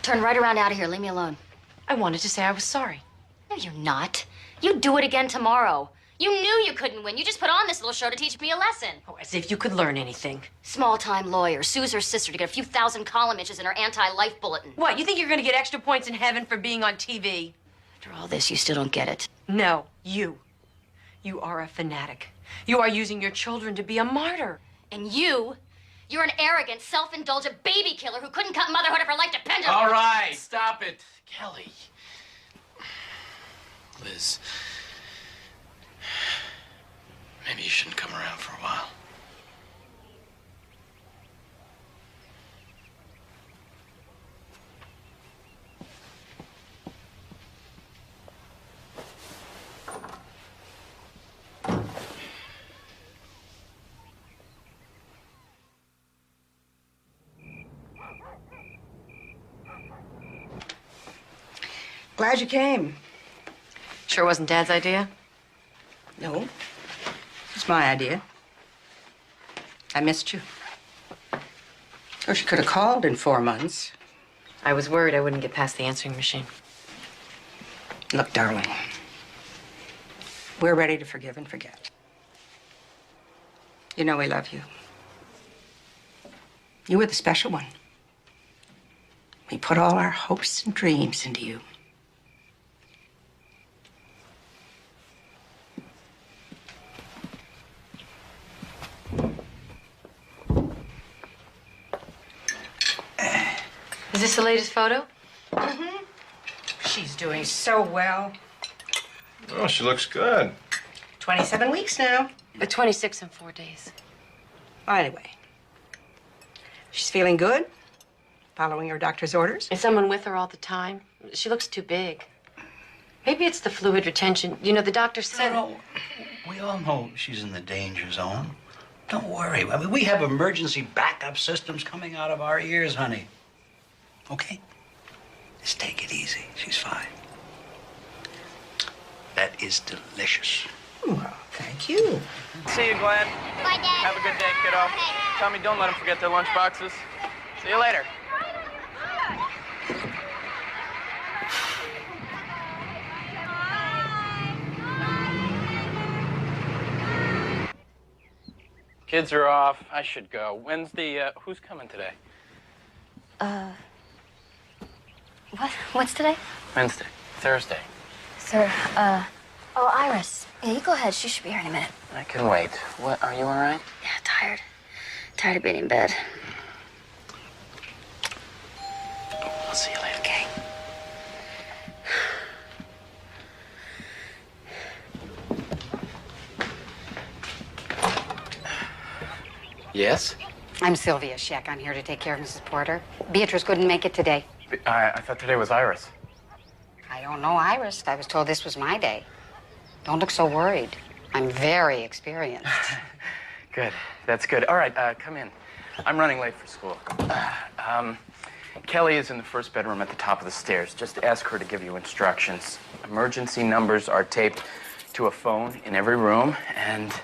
Turn right around out of here. Leave me alone. I wanted to say I was sorry. No, you're not. You do it again tomorrow. You knew you couldn't win. You just put on this little show to teach me a lesson. Oh, as if you could learn anything. Small-time lawyer sues her sister to get a few thousand column inches in her anti-life bulletin. What, you think you're gonna get extra points in heaven for being on TV? After all this, you still don't get it. No, you. You are a fanatic. You are using your children to be a martyr. And you're an arrogant, self-indulgent baby killer who couldn't cut motherhood if her life depended on it. All right, stop it. Kelly. Liz. Maybe you shouldn't come around for a while. Glad you came. Sure wasn't Dad's idea? No. It's my idea. I missed you. Of course, you could have called in 4 months. I was worried I wouldn't get past the answering machine. Look, darling, we're ready to forgive and forget. You know we love you. You were the special one. We put all our hopes and dreams into you. Is this the latest photo? Mm-hmm. She's doing so well. Oh, she looks good. 27 weeks now. 26 in 4 days. Well, anyway, she's feeling good, following her doctor's orders. Is someone with her all the time? She looks too big. Maybe it's the fluid retention. You know, the doctor said... No, we all know she's in the danger zone. Don't worry. I mean, we have emergency backup systems coming out of our ears, honey. Okay? Just take it easy. She's fine. That is delicious. Well, thank you. See you, Glenn. Bye, Dad. Have a good day, kiddo. Tommy, don't let them forget their lunch boxes. See you later. Kids are off. I should go. When's the, who's coming today? What's today? Wednesday. Thursday. Sir, oh, Iris. Yeah, you go ahead. She should be here in a minute. I can wait. What, are you all right? Yeah, tired. Tired of being in bed. I'll see you later. Okay. Yes? I'm Sylvia Scheck. I'm here to take care of Mrs. Porter. Beatrice couldn't make it today. I thought today was Iris. I don't know, Iris. I was told this was my day. Don't look so worried. I'm very experienced. Good. That's good. All right, come in. I'm running late for school. Kelly is in the first bedroom at the top of the stairs. Just ask her to give you instructions. Emergency numbers are taped to a phone in every room, and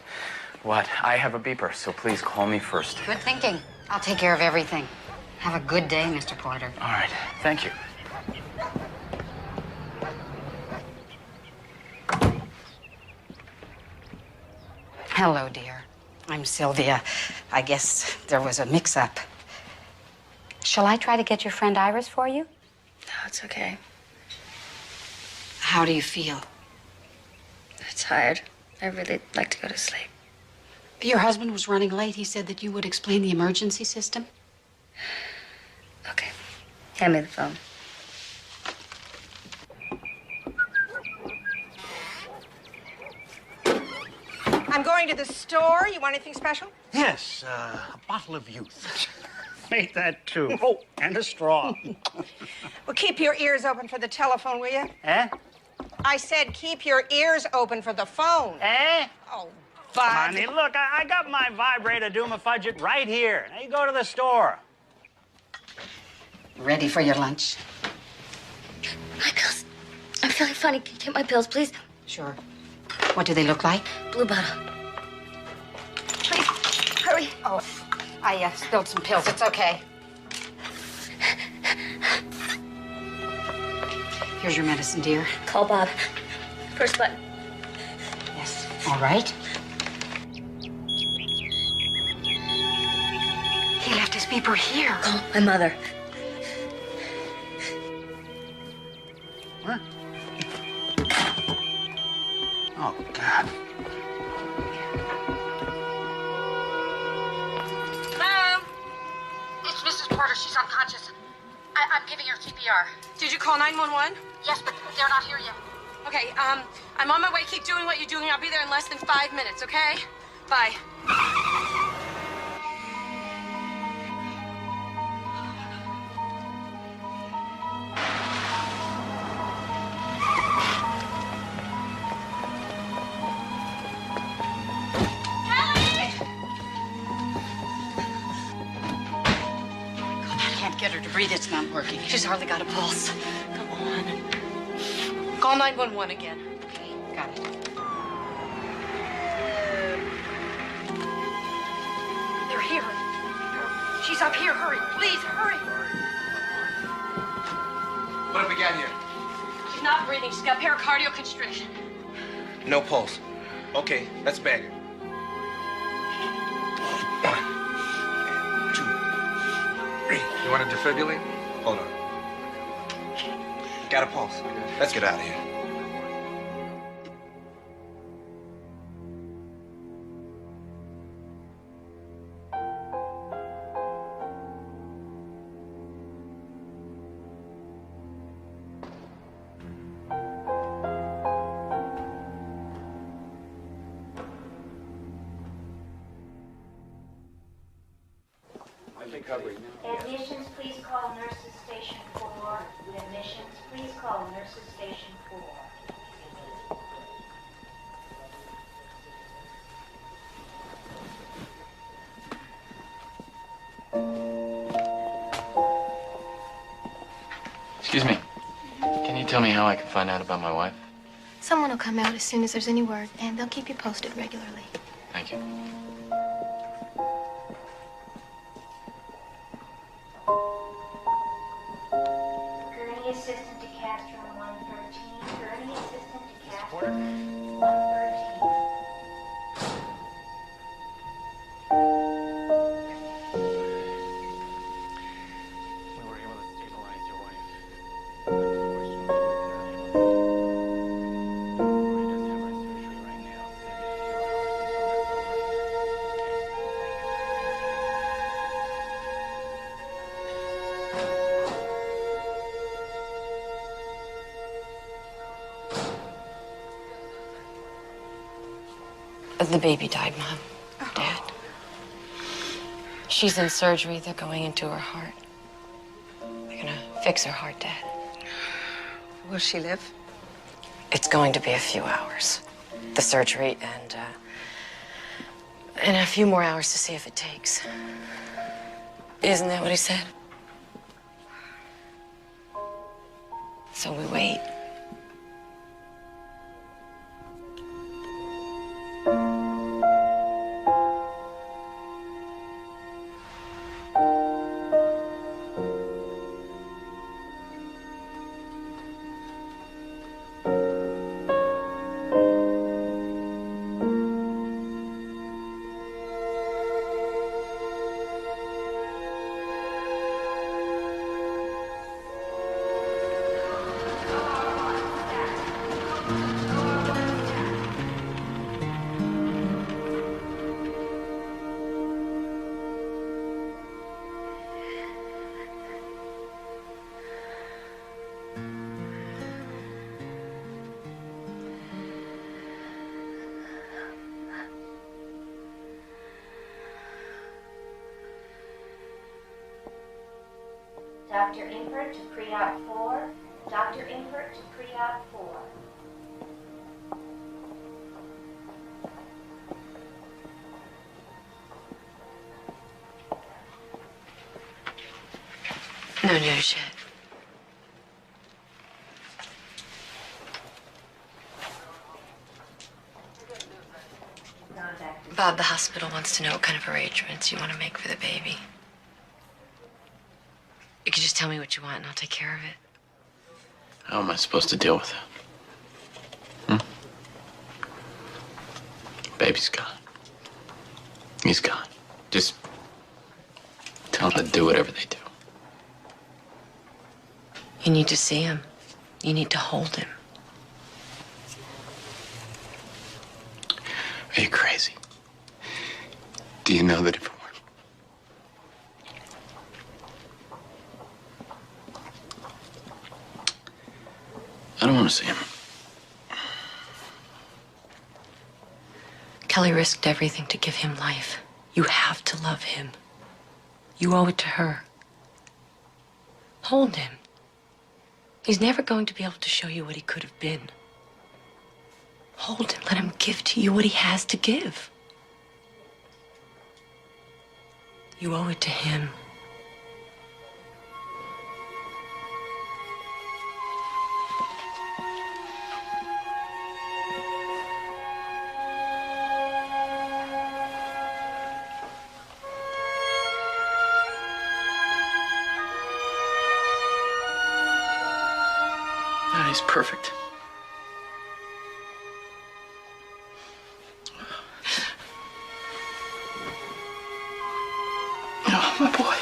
I have a beeper, so please call me first. Good thinking. I'll take care of everything. Have a good day, Mr. Porter. All right. Thank you. Hello, dear. I'm Sylvia. I guess there was a mix-up. Shall I try to get your friend Iris for you? No, it's okay. How do you feel? I'm tired. I'd really like to go to sleep. Your husband was running late. He said that you would explain the emergency system. Okay. Hand me the phone. I'm going to the store. You want anything special? Yes, a bottle of youth. Make that two. Oh, and a straw. Well, keep your ears open for the telephone, will you? Eh? I said keep your ears open for the phone. Eh? Oh, Bud. Honey, look, I got my vibrator Doom-a-Fudget right here. Now you go to the store. Ready for your lunch? My pills. I'm feeling funny. Can you get my pills, please? Sure. What do they look like? Blue bottle. Please, hurry. Oh, I spilled some pills. It's okay. Here's your medicine, dear. Call Bob. First button. Yes. All right. He left his beeper here. Call my mother. What? Oh, God. Mom! It's Mrs. Porter. She's unconscious. I'm giving her CPR. Did you call 911? Yes, but they're not here yet. Okay, I'm on my way. Keep doing what you're doing. I'll be there in less than 5 minutes, okay? Bye. Get her to breathe. It's not working. She's hardly got a pulse. Come on. Call 911 again. Okay, got it. They're here. She's up here. Hurry. Please, hurry. What have we got here? She's not breathing. She's got pericardial constriction. No pulse. Okay, let's bag her. 1, 2, 3. You want to defibrillate? Hold on. Got a pulse. Let's get out of here. Admissions, please call nurses station 4. Admissions, please call nurses station 4. Excuse me. Can you tell me how I can find out about my wife? Someone will come out as soon as there's any word, and they'll keep you posted regularly. Thank you. Gurney assistant to Castro 113. Gurney assistant to Castro 113. We were able to stabilize your wife. The baby died, Mom. Dad. She's in surgery. They're going into her heart. They're gonna fix her heart, Dad. Will she live? It's going to be a few hours. The surgery and a few more hours to see if it takes. Isn't that what he said? So we wait. Dr. Inkert to pre-op 4. Dr. Inkert to pre-op 4. No news yet. Bob, the hospital wants to know what kind of arrangements you want to make for the baby. You can just tell me what you want and I'll take care of it. How am I supposed to deal with it? Baby's gone. He's gone. Just tell them to do whatever they do. You need to see him. You need to hold him. Are you crazy? Do you know that if it weren't... I don't want to see him. Kelly risked everything to give him life. You have to love him. You owe it to her. Hold him. He's never going to be able to show you what he could have been. Hold him. Let him give to you what he has to give. You owe it to him. He's perfect. Oh, my boy.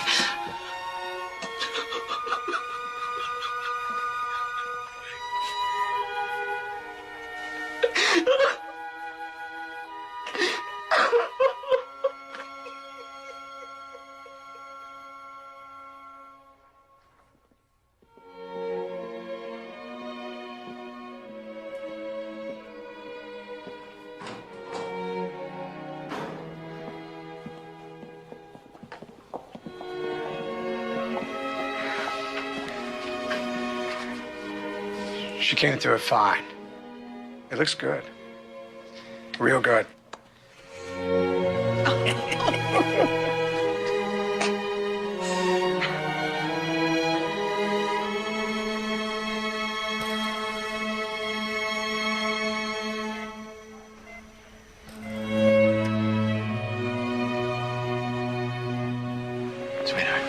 She came through it fine. It looks good. Real good. Sweetheart,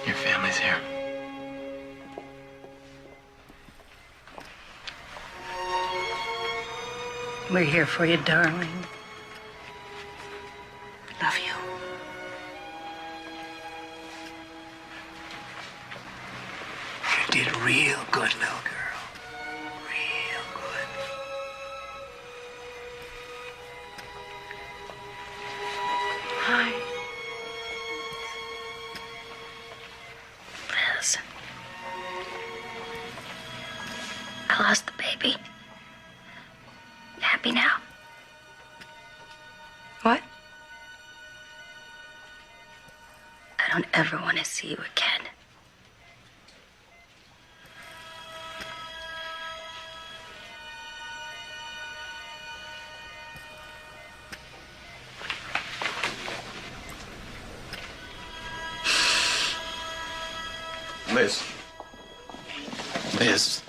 your family's here. We're here for you, darling. Love you. You did real good, little girl. Real good. Hi. Liz. I lost the baby. Happy now? What? don't ever want to see you again. Liz. Liz.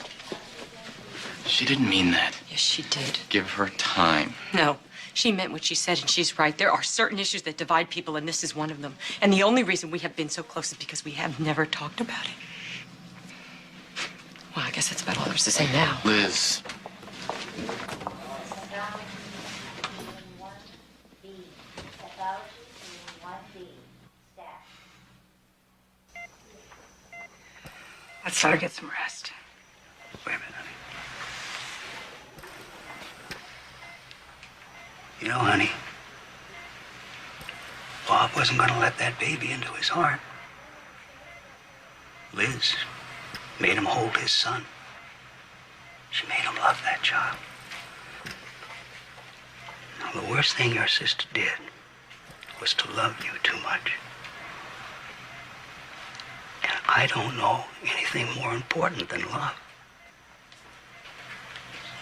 She didn't mean that. Yes, she did. Give her time. No, she meant what she said, and she's right. There are certain issues that divide people, and this is one of them. And the only reason we have been so close is because we have never talked about it. Well, I guess that's about all there's to say now. Liz. Let's let her get some rest. Wait a minute, honey. You know, honey, Bob wasn't going to let that baby into his heart. Liz made him hold his son. She made him love that child. Now, the worst thing your sister did was to love you too much. And I don't know anything more important than love.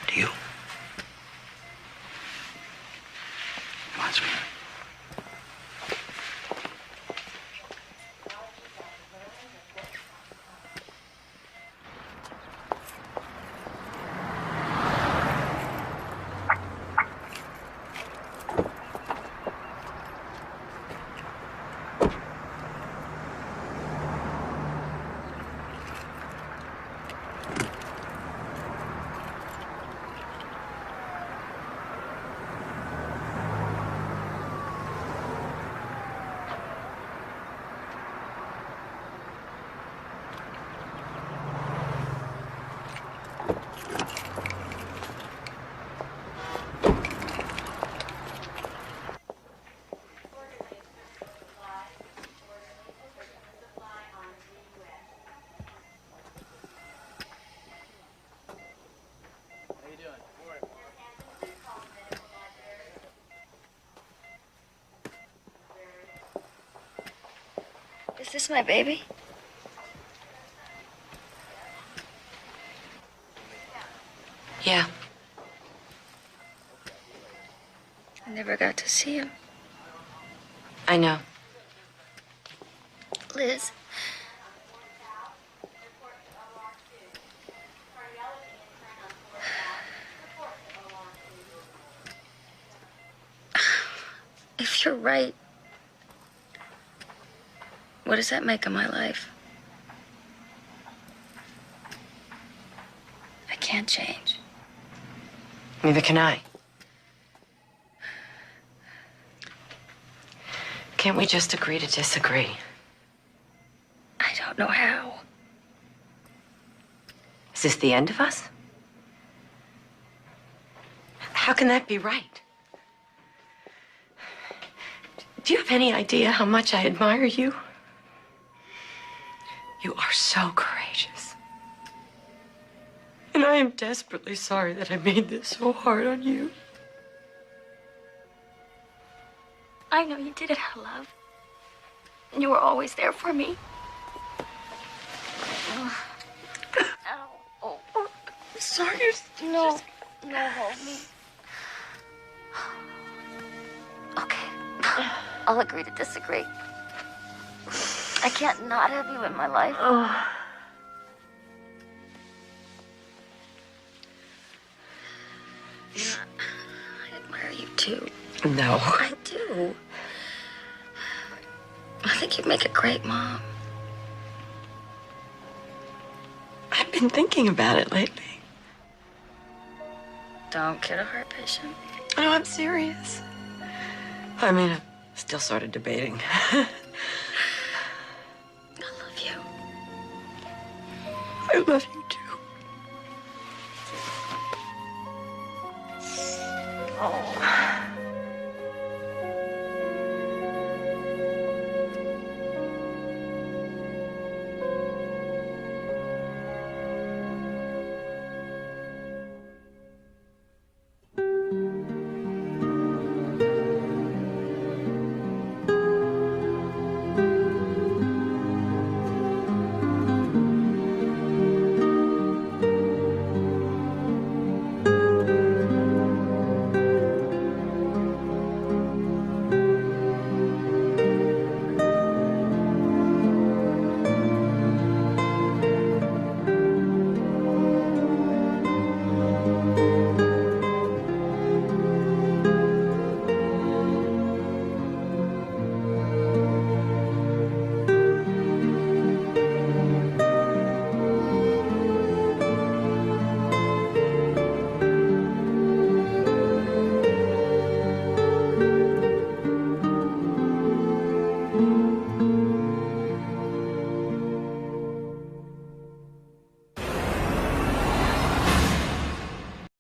Do you? Come on, sweetheart. Is this my baby? Yeah. I never got to see him. I know. Liz. If you're right, what does that make of my life? I can't change. Neither can I. Can't we just agree to disagree? I don't know how. Is this the end of us? How can that be right? Do you have any idea how much I admire you? You are so courageous. And I am desperately sorry that I made this so hard on you. I know you did it out of love. And you were always there for me. Ow. Oh. Sorry. No, hold me. Okay. I'll agree to disagree. I can't not have you in my life. I admire you too. No. I do. I think you'd make a great mom. I've been thinking about it lately. Don't kid a heart patient. No, I'm serious. I mean, I'm still sort of debating. I love you. I love you too. Oh.